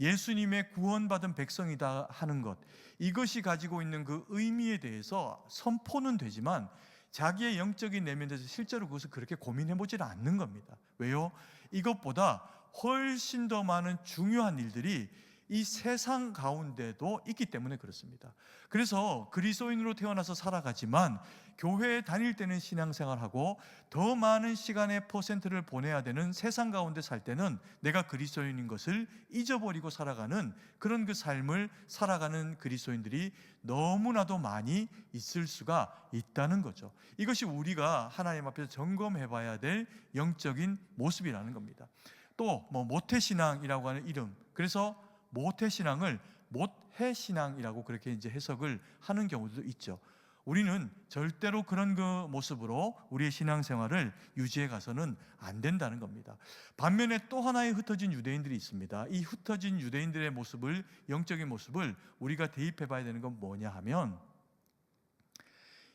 예수님의 구원받은 백성이다 하는 것, 이것이 가지고 있는 그 의미에 대해서 선포는 되지만 자기의 영적인 내면에서 실제로 그것을 그렇게 고민해보지는 않는 겁니다. 왜요? 이것보다 훨씬 더 많은 중요한 일들이 이 세상 가운데도 있기 때문에 그렇습니다. 그래서 그리스도인으로 태어나서 살아가지만 교회에 다닐 때는 신앙생활하고 더 많은 시간의 퍼센트를 보내야 되는 세상 가운데 살 때는 내가 그리스도인인 것을 잊어버리고 살아가는 그런 그 삶을 살아가는 그리스도인들이 너무나도 많이 있을 수가 있다는 거죠. 이것이 우리가 하나님 앞에서 점검해 봐야 될 영적인 모습이라는 겁니다. 또 모태신앙이라고 하는 이름, 그래서 모태신앙을 못해신앙이라고 그렇게 이제 해석을 하는 경우도 있죠. 우리는 절대로 그런 그 모습으로 우리의 신앙생활을 유지해 가서는 안 된다는 겁니다. 반면에 또 하나의 흩어진 유대인들이 있습니다. 이 흩어진 유대인들의 모습을, 영적인 모습을 우리가 대입해 봐야 되는 건 뭐냐 하면,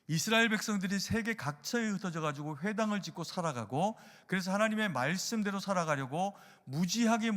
이스라엘 백성들이 세계 각처에 흩어져 가지고 회당을 짓고 살아가고, 그래서 하나님의 말씀대로 살아가려고 무지하게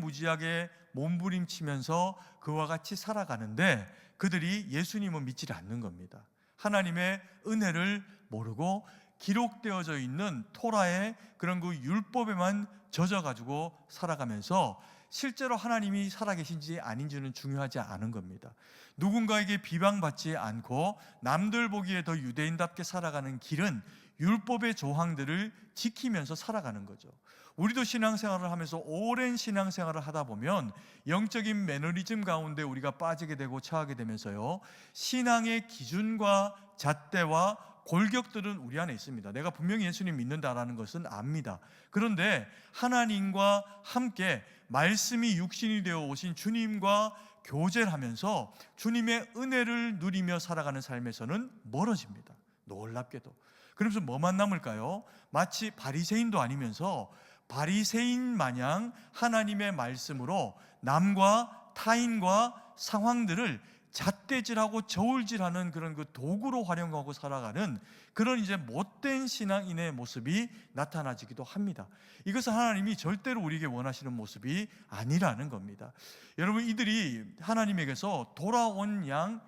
몸부림치면서 그와 같이 살아가는데, 그들이 예수님을 믿지 않는 겁니다. 하나님의 은혜를 모르고 기록되어져 있는 토라의 그런 그 율법에만 젖어 가지고 살아가면서 실제로 하나님이 살아계신지 아닌지는 중요하지 않은 겁니다. 누군가에게 비방받지 않고 남들 보기에 더 유대인답게 살아가는 길은 율법의 조항들을 지키면서 살아가는 거죠. 우리도 신앙생활을 하면서 오랜 신앙생활을 하다 보면 영적인 매너리즘 가운데 우리가 빠지게 되고 처하게 되면서요, 신앙의 기준과 잣대와 골격들은 우리 안에 있습니다. 내가 분명히 예수님 믿는다라는 것은 압니다. 그런데 하나님과 함께 말씀이 육신이 되어 오신 주님과 교제를 하면서 주님의 은혜를 누리며 살아가는 삶에서는 멀어집니다. 놀랍게도. 그러면서 뭐만 남을까요? 마치 바리새인도 아니면서 바리새인 마냥 하나님의 말씀으로 남과 타인과 상황들을 잣대질하고 저울질하는 그런 그 도구로 활용하고 살아가는 그런 이제 못된 신앙인의 모습이 나타나지기도 합니다. 이것은 하나님이 절대로 우리에게 원하시는 모습이 아니라는 겁니다. 여러분, 이들이 하나님에게서 돌아오는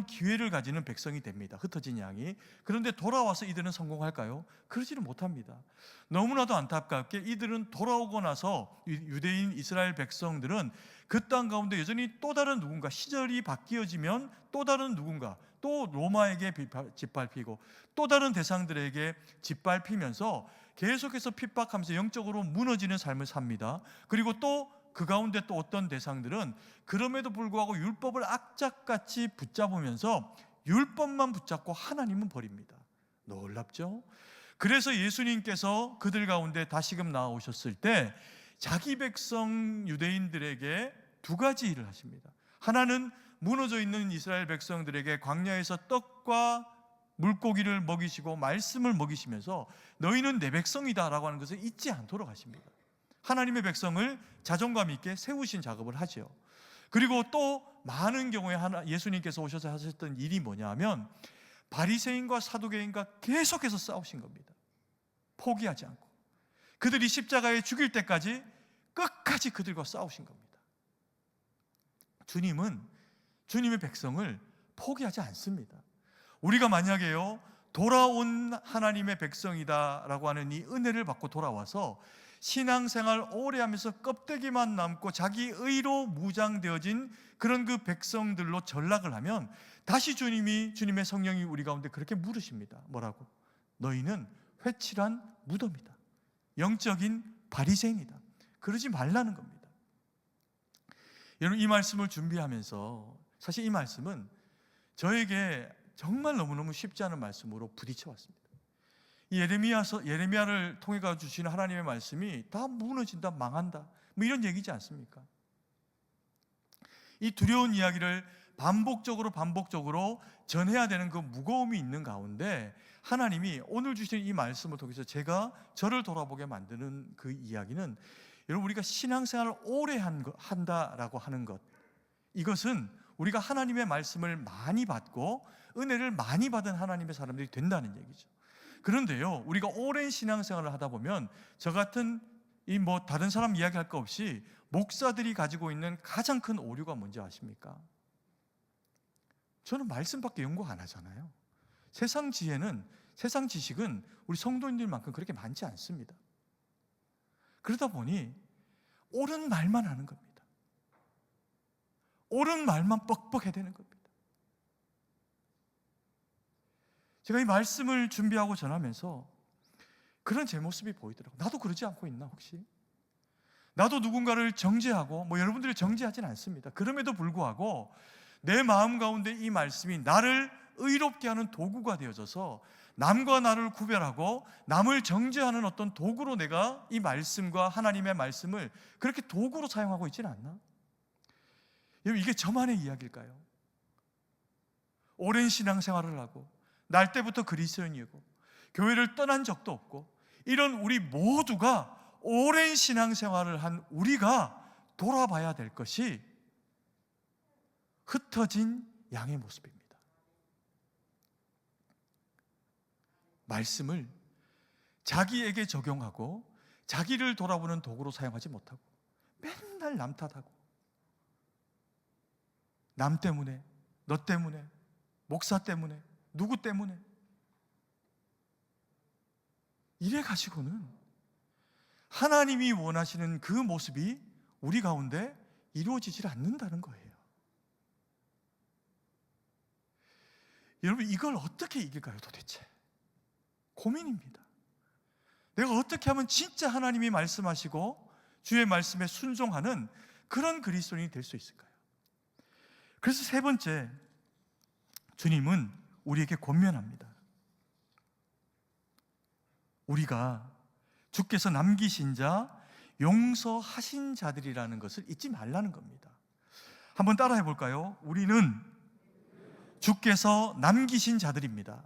기회를 가지는 백성이 됩니다. 흩어진 양이. 그런데 돌아와서 이들은 성공할까요? 그러지는 못합니다. 너무나도 안타깝게 이들은 돌아오고 나서 유대인 이스라엘 백성들은 그 땅 가운데 여전히 또 다른 누군가, 시절이 바뀌어지면 또 다른 누군가, 또 로마에게 짓밟히고 또 다른 대상들에게 짓밟히면서 계속해서 핍박하면서 영적으로 무너지는 삶을 삽니다. 그리고 또 그 가운데 또 어떤 대상들은 그럼에도 불구하고 율법을 악착같이 붙잡으면서 율법만 붙잡고 하나님은 버립니다. 놀랍죠? 그래서 예수님께서 그들 가운데 다시금 나오셨을 때 자기 백성 유대인들에게 두 가지 일을 하십니다. 하나는 무너져 있는 이스라엘 백성들에게 광야에서 떡과 물고기를 먹이시고 말씀을 먹이시면서 너희는 내 백성이다라고 하는 것을 잊지 않도록 하십니다. 하나님의 백성을 자존감 있게 세우신 작업을 하죠. 그리고 또 많은 경우에 예수님께서 오셔서 하셨던 일이 뭐냐 하면 바리새인과 사두개인과 계속해서 싸우신 겁니다. 포기하지 않고 그들이 십자가에 죽일 때까지 끝까지 그들과 싸우신 겁니다. 주님은 주님의 백성을 포기하지 않습니다. 우리가 만약에요, 돌아온 하나님의 백성이다라고 하는 이 은혜를 받고 돌아와서 신앙생활 오래 하면서 껍데기만 남고 자기 의로 무장되어진 그런 그 백성들로 전락을 하면 다시 주님의 성령이 우리 가운데 그렇게 물으십니다. 뭐라고? 너희는 회칠한 무덤이다. 영적인 바리새인이다. 그러지 말라는 겁니다. 여러분, 이 말씀을 준비하면서 사실 이 말씀은 저에게 정말 너무너무 쉽지 않은 말씀으로 부딪혀 왔습니다. 이 예레미야를 통해 주시는 하나님의 말씀이 다 무너진다, 망한다, 뭐 이런 얘기지 않습니까? 이 두려운 이야기를 반복적으로 전해야 되는 그 무거움이 있는 가운데 하나님이 오늘 주신 이 말씀을 통해서 저를 돌아보게 만드는 그 이야기는, 여러분, 우리가 신앙생활을 오래 한다라고 하는 것, 이것은 우리가 하나님의 말씀을 많이 받고 은혜를 많이 받은 하나님의 사람들이 된다는 얘기죠. 그런데요, 우리가 오랜 신앙생활을 하다 보면 저 같은 다른 사람 이야기할 거 없이 목사들이 가지고 있는 가장 큰 오류가 뭔지 아십니까? 저는 말씀밖에 연구 안 하잖아요. 세상 지식은 우리 성도님들만큼 그렇게 많지 않습니다. 그러다 보니 옳은 말만 하는 겁니다. 옳은 말만 뻑뻑해야 되는 겁니다. 제가 이 말씀을 준비하고 전하면서 그런 제 모습이 보이더라고요. 나도 그러지 않고 있나 혹시? 나도 누군가를 정죄하고, 여러분들을 정죄하진 않습니다. 그럼에도 불구하고 내 마음 가운데 이 말씀이 나를 의롭게 하는 도구가 되어져서 남과 나를 구별하고 남을 정죄하는 어떤 도구로 내가 이 말씀과 하나님의 말씀을 그렇게 도구로 사용하고 있지는 않나? 여러분, 이게 저만의 이야기일까요? 오랜 신앙생활을 하고 날 때부터 그리스도인이고 교회를 떠난 적도 없고 이런 우리 모두가 오랜 신앙생활을 한 우리가 돌아봐야 될 것이 흩어진 양의 모습입니다. 말씀을 자기에게 적용하고 자기를 돌아보는 도구로 사용하지 못하고 맨날 남 탓하고 남 때문에, 너 때문에, 목사 때문에, 누구 때문에 이래 가지고는 하나님이 원하시는 그 모습이 우리 가운데 이루어지질 않는다는 거예요. 여러분, 이걸 어떻게 이길까요 도대체? 고민입니다. 내가 어떻게 하면 진짜 하나님이 말씀하시고 주의 말씀에 순종하는 그런 그리스도인이 될 수 있을까요? 그래서 세 번째, 주님은 우리에게 권면합니다. 우리가 주께서 남기신 자, 용서하신 자들이라는 것을 잊지 말라는 겁니다. 한번 따라해 볼까요? 우리는 주께서 남기신 자들입니다.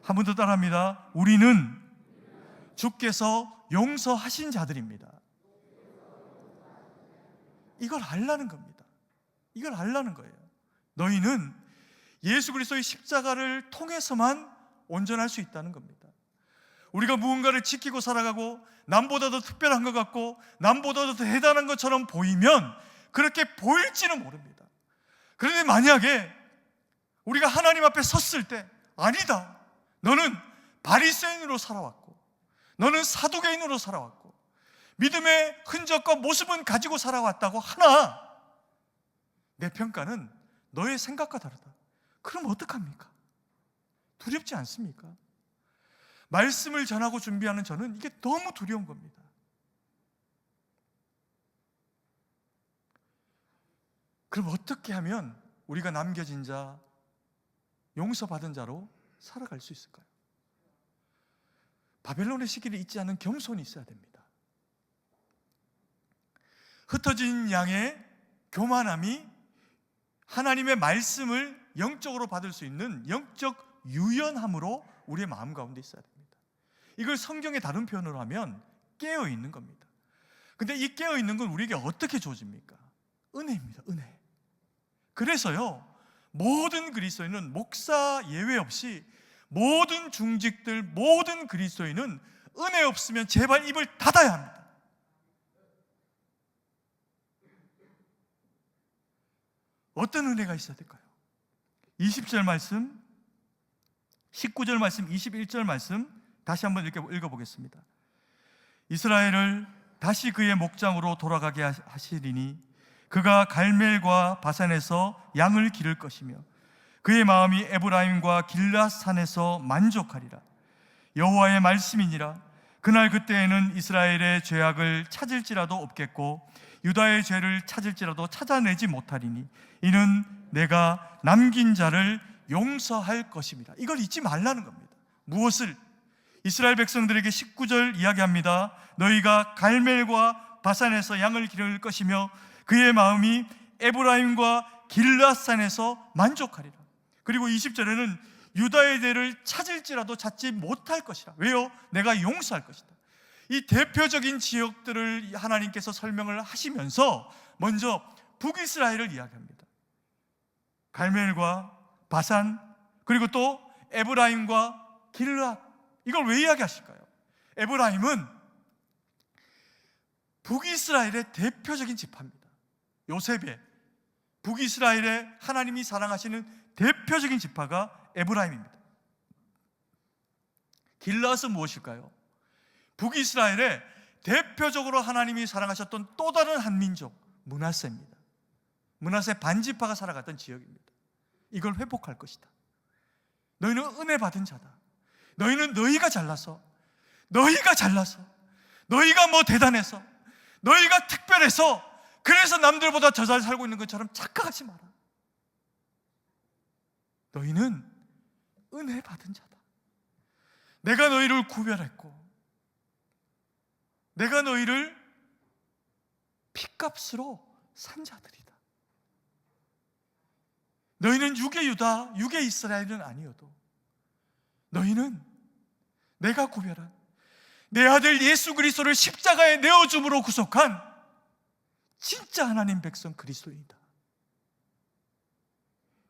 한 번 더 따라합니다. 우리는 주께서 용서하신 자들입니다. 이걸 알라는 겁니다. 이걸 알라는 거예요. 너희는 예수 그리스도의 십자가를 통해서만 온전할 수 있다는 겁니다. 우리가 무언가를 지키고 살아가고 남보다 더 특별한 것 같고 남보다 더 대단한 것처럼 보이면 그렇게 보일지는 모릅니다. 그런데 만약에 우리가 하나님 앞에 섰을 때 아니다, 너는 바리새인으로 살아왔고 너는 사두개인으로 살아왔고 믿음의 흔적과 모습은 가지고 살아왔다고 하나 내 평가는 너의 생각과 다르다. 그럼 어떡합니까? 두렵지 않습니까? 말씀을 전하고 준비하는 저는 이게 너무 두려운 겁니다. 그럼 어떻게 하면 우리가 남겨진 자, 용서받은 자로 살아갈 수 있을까요? 바벨론의 시기를 잊지 않는 겸손이 있어야 됩니다. 흩어진 양의 교만함이 하나님의 말씀을 영적으로 받을 수 있는 영적 유연함으로 우리의 마음 가운데 있어야 됩니다. 이걸 성경의 다른 표현으로 하면 깨어있는 겁니다. 근데 이 깨어있는 건 우리에게 어떻게 주어집니까? 은혜입니다. 은혜. 그래서요, 모든 그리스도인은 목사 예외 없이 모든 중직들, 모든 그리스도인은 은혜 없으면 제발 입을 닫아야 합니다. 어떤 은혜가 있어야 될까요? 20절 말씀, 19절 말씀, 21절 말씀 다시 한번 읽어보겠습니다. 이스라엘을 다시 그의 목장으로 돌아가게 하시리니 그가 갈멜과 바산에서 양을 기를 것이며 그의 마음이 에브라임과 길앗산에서 만족하리라. 여호와의 말씀이니라. 그날 그때에는 이스라엘의 죄악을 찾을지라도 없겠고 유다의 죄를 찾을지라도 찾아내지 못하리니 이는 내가 남긴 자를 용서할 것입니다. 이걸 잊지 말라는 겁니다. 무엇을? 이스라엘 백성들에게 19절 이야기합니다. 너희가 갈멜과 바산에서 양을 기를 것이며 그의 마음이 에브라임과 길앗산에서 만족하리라. 그리고 20절에는 유다의 죄를 찾을지라도 찾지 못할 것이라. 왜요? 내가 용서할 것이다. 이 대표적인 지역들을 하나님께서 설명을 하시면서 먼저 북이스라엘을 이야기합니다. 갈멜과 바산, 그리고 또 에브라임과 길앗. 이걸 왜 이야기하실까요? 에브라임은 북이스라엘의 대표적인 지파입니다. 요셉의 북이스라엘의 하나님이 사랑하시는 대표적인 지파가 에브라임입니다. 길앗은 무엇일까요? 북이스라엘의 대표적으로 하나님이 사랑하셨던 또 다른 한 민족, 므낫세입니다. 므낫세 반지파가 살아갔던 지역입니다. 이걸 회복할 것이다. 너희는 은혜 받은 자다. 너희는 너희가 잘나서, 너희가 뭐 대단해서, 너희가 특별해서 그래서 남들보다 더 잘 살고 있는 것처럼 착각하지 마라. 너희는 은혜 받은 자다. 내가 너희를 구별했고 내가 너희를 핏값으로 산 자들이다. 너희는 육의 유다, 육의 이스라엘은 아니어도 너희는 내가 구별한 내 아들 예수 그리스도를 십자가에 내어줌으로 구속한 진짜 하나님 백성 그리스도인이다.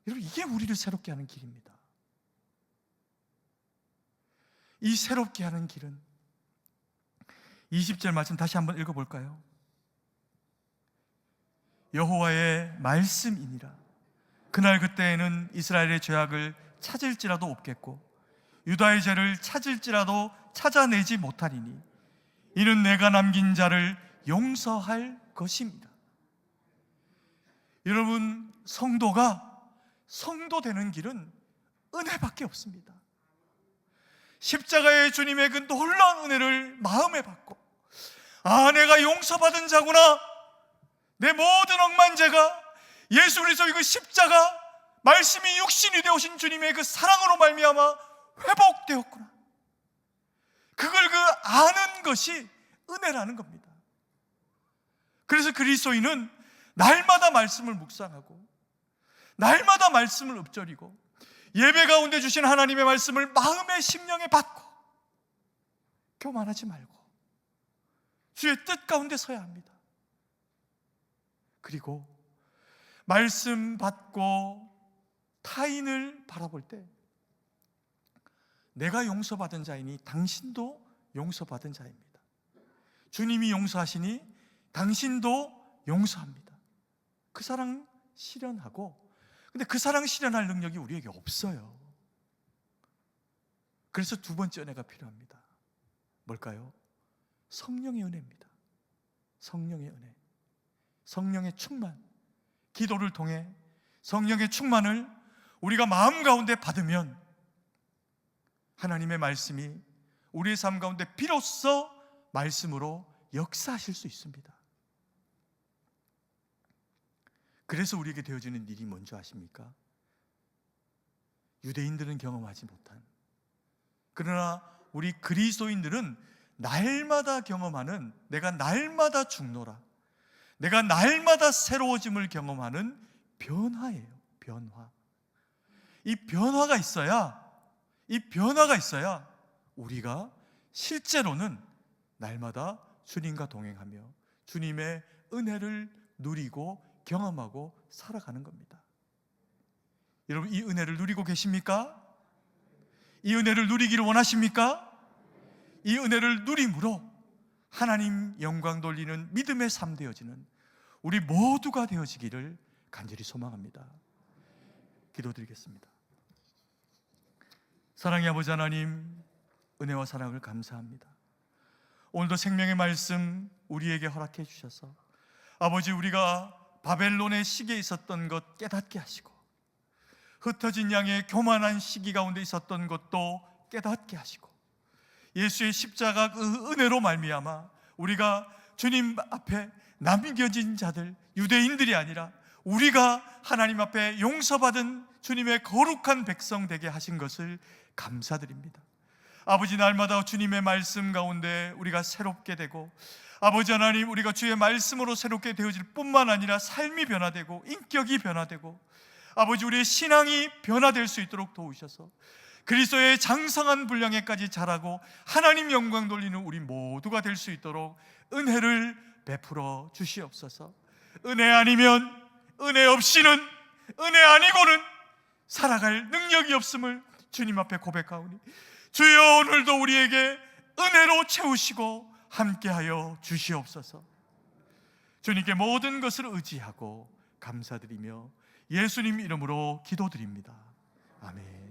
여러분, 이게 우리를 새롭게 하는 길입니다. 이 새롭게 하는 길은 20절 말씀 다시 한번 읽어볼까요? 여호와의 말씀이니라. 그날 그때에는 이스라엘의 죄악을 찾을지라도 없겠고 유다의 죄를 찾을지라도 찾아내지 못하리니 이는 내가 남긴 자를 용서할 것입니다. 여러분, 성도 되는 길은 은혜밖에 없습니다. 십자가의 주님의 그 놀라운 은혜를 마음에 받고, 내가 용서받은 자구나, 내 모든 억만 죄가 예수 그리스도의 그 십자가 말씀이 육신이 되어오신 주님의 그 사랑으로 말미암아 회복되었구나, 그걸 아는 것이 은혜라는 겁니다. 그래서 그리스도인은 날마다 말씀을 묵상하고 날마다 말씀을 읊조리고 예배 가운데 주신 하나님의 말씀을 마음의 심령에 받고 교만하지 말고 주의 뜻 가운데 서야 합니다. 그리고 말씀 받고 타인을 바라볼 때 내가 용서받은 자이니 당신도 용서받은 자입니다. 주님이 용서하시니 당신도 용서합니다. 그 사랑 실현하고, 근데 그 사랑 실현할 능력이 우리에게 없어요. 그래서 두 번째 은혜가 필요합니다. 뭘까요? 성령의 은혜입니다. 성령의 은혜, 성령의 충만. 기도를 통해 성령의 충만을 우리가 마음 가운데 받으면 하나님의 말씀이 우리의 삶 가운데 비로소 말씀으로 역사하실 수 있습니다. 그래서 우리에게 되어지는 일이 뭔지 아십니까? 유대인들은 경험하지 못한, 그러나 우리 그리스도인들은 날마다 경험하는, 내가 날마다 죽노라, 내가 날마다 새로워짐을 경험하는 변화예요. 변화. 이 변화가 있어야 우리가 실제로는 날마다 주님과 동행하며 주님의 은혜를 누리고 경험하고 살아가는 겁니다. 여러분, 이 은혜를 누리고 계십니까? 이 은혜를 누리기를 원하십니까? 이 은혜를 누림으로 하나님 영광 돌리는 믿음의 삶 되어지는 우리 모두가 되어지기를 간절히 소망합니다. 기도드리겠습니다. 사랑의 아버지 하나님, 은혜와 사랑을 감사합니다. 오늘도 생명의 말씀 우리에게 허락해 주셔서 아버지, 우리가 바벨론의 시기에 있었던 것 깨닫게 하시고 흩어진 양의 교만한 시기 가운데 있었던 것도 깨닫게 하시고 예수의 십자가 그 은혜로 말미암아 우리가 주님 앞에 남겨진 자들, 유대인들이 아니라 우리가 하나님 앞에 용서받은 주님의 거룩한 백성 되게 하신 것을 감사드립니다. 아버지, 날마다 주님의 말씀 가운데 우리가 새롭게 되고, 아버지 하나님, 우리가 주의 말씀으로 새롭게 되어질 뿐만 아니라 삶이 변화되고 인격이 변화되고 아버지, 우리의 신앙이 변화될 수 있도록 도우셔서 그리스도의 장성한 분량에까지 자라고 하나님 영광 돌리는 우리 모두가 될 수 있도록 은혜를 베풀어 주시옵소서. 은혜 아니면, 은혜 없이는, 은혜 아니고는 살아갈 능력이 없음을 주님 앞에 고백하오니 주여, 오늘도 우리에게 은혜로 채우시고 함께하여 주시옵소서. 주님께 모든 것을 의지하고 감사드리며 예수님 이름으로 기도드립니다. 아멘.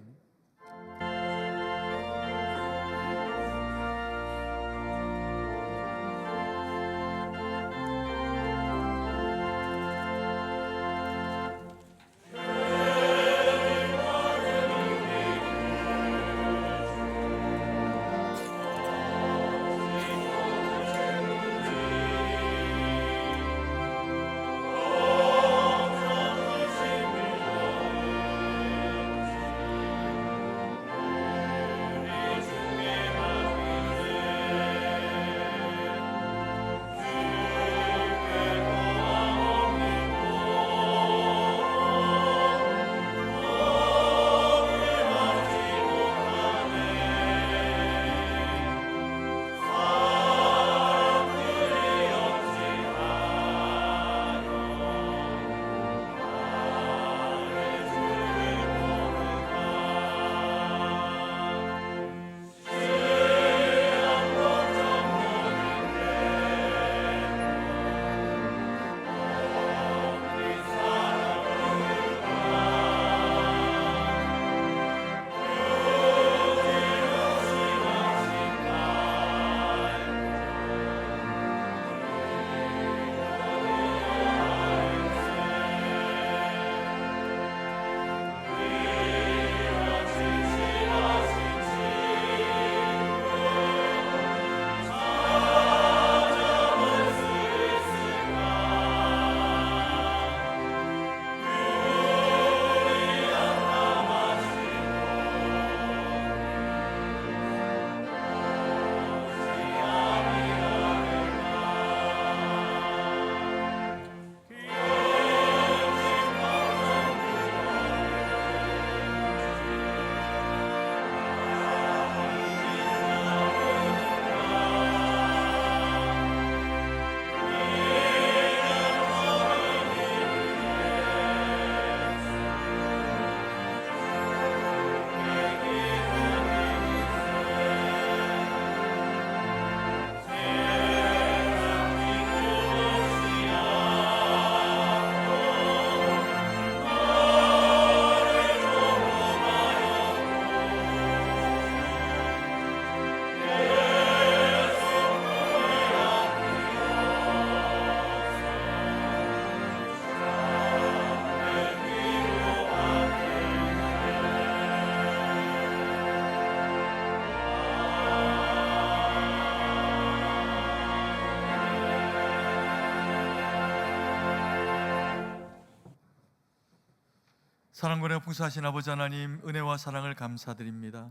사랑과 풍성하신 아버지 하나님, 은혜와 사랑을 감사드립니다.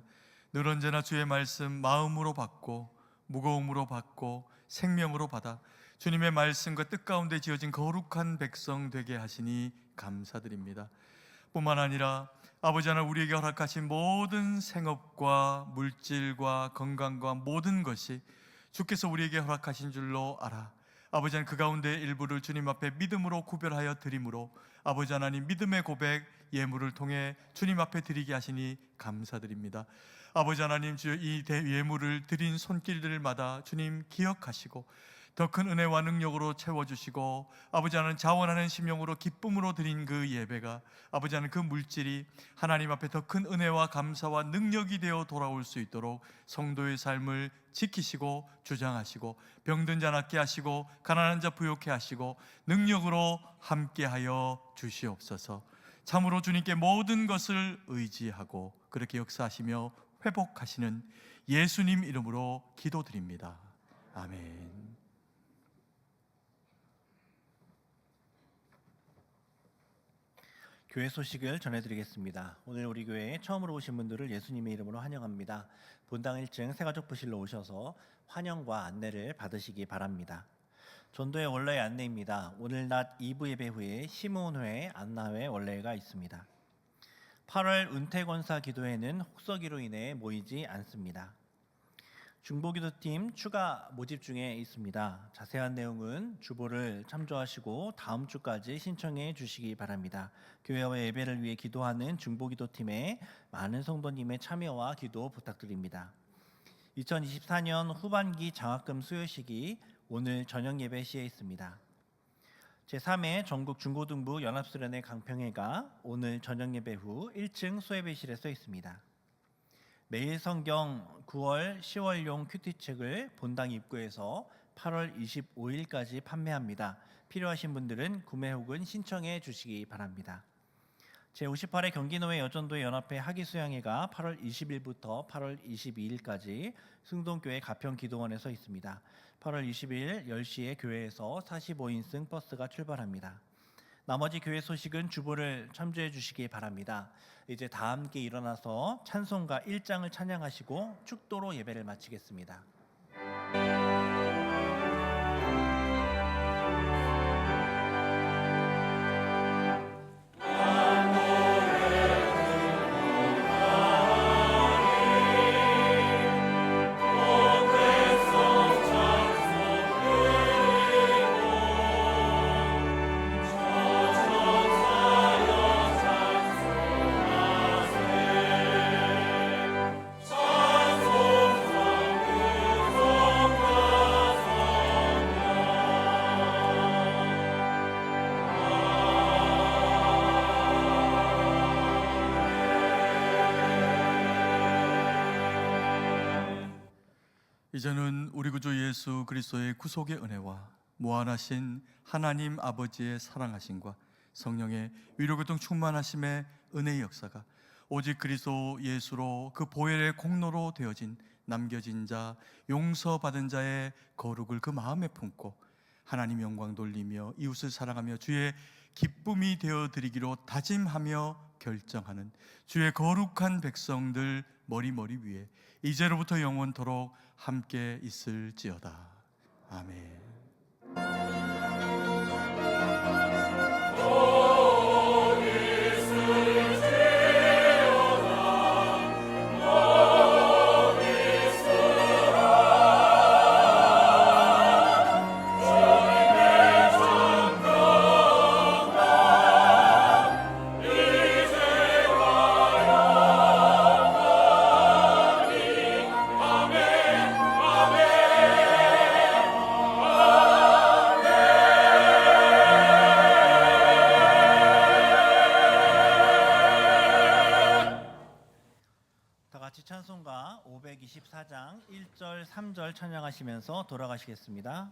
늘 언제나 주의 말씀 마음으로 받고 무거움으로 받고 생명으로 받아 주님의 말씀과 뜻 가운데 지어진 거룩한 백성 되게 하시니 감사드립니다. 뿐만 아니라 아버지 하나님, 우리에게 허락하신 모든 생업과 물질과 건강과 모든 것이 주께서 우리에게 허락하신 줄로 알아 아버지 하나님, 그 가운데 일부를 주님 앞에 믿음으로 구별하여 드림으로 아버지 하나님, 믿음의 고백 예물을 통해 주님 앞에 드리게 하시니 감사드립니다. 아버지 하나님, 주여 이 예물을 드린 손길들마다 주님 기억하시고 더 큰 은혜와 능력으로 채워주시고 아버지 하나님, 자원하는 심령으로 기쁨으로 드린 그 예배가 아버지 하나님, 그 물질이 하나님 앞에 더 큰 은혜와 감사와 능력이 되어 돌아올 수 있도록 성도의 삶을 지키시고 주장하시고 병든 자 낫게 하시고 가난한 자 부욕해 하시고 능력으로 함께하여 주시옵소서. 참으로 주님께 모든 것을 의지하고 그렇게 역사하시며 회복하시는 예수님 이름으로 기도드립니다. 아멘. 교회 소식을 전해드리겠습니다. 오늘 우리 교회에 처음으로 오신 분들을 예수님의 이름으로 환영합니다. 본당 1층 새가족 부실로 오셔서 환영과 안내를 받으시기 바랍니다. 전도의 원래 안내입니다. 오늘 낮 2부 예배 후에 시문회, 안나회 원래가 있습니다. 8월 은퇴권사 기도회는 혹서기로 인해 모이지 않습니다. 중보기도팀 추가 모집 중에 있습니다. 자세한 내용은 주보를 참조하시고 다음 주까지 신청해 주시기 바랍니다. 교회와 예배를 위해 기도하는 중보기도팀에 많은 성도님의 참여와 기도 부탁드립니다. 2024년 후반기 장학금 수여식이 오늘 저녁 예배 시에 있습니다. 제3회 전국 중고등부 연합수련회 강평회가 오늘 저녁 예배 후 1층 수예배실에 서 있습니다. 매일 성경 9월 10월용 큐티책을 본당 입구에서 8월 25일까지 판매합니다. 필요하신 분들은 구매 혹은 신청해 주시기 바랍니다. 제58회 경기노회 여전도회 연합회 학위수양회가 8월 20일부터 8월 22일까지 승동교회 가평기도원에 서 있습니다. 8월 20일 10시에 교회에서 45인승 버스가 출발합니다. 나머지 교회 소식은 주보를 참조해 주시기 바랍니다. 이제 다 함께 일어나서 찬송가 1장을 찬양하시고 축도로 예배를 마치겠습니다. 이제는 우리 구주 예수 그리스도의 구속의 은혜와 무한하신 하나님 아버지의 사랑하심과 성령의 위로교통 충만하심의 은혜의 역사가 오직 그리스도 예수로 그 보혈의 공로로 되어진 남겨진 자, 용서받은 자의 거룩을 그 마음에 품고 하나님 영광 돌리며 이웃을 사랑하며 주의 기쁨이 되어드리기로 다짐하며 결정하는 주의 거룩한 백성들 머리 위에 이제로부터 영원토록 함께 있을지어다. 아멘. 찬송가 524장 1절 3절 찬양하시면서 돌아가시겠습니다.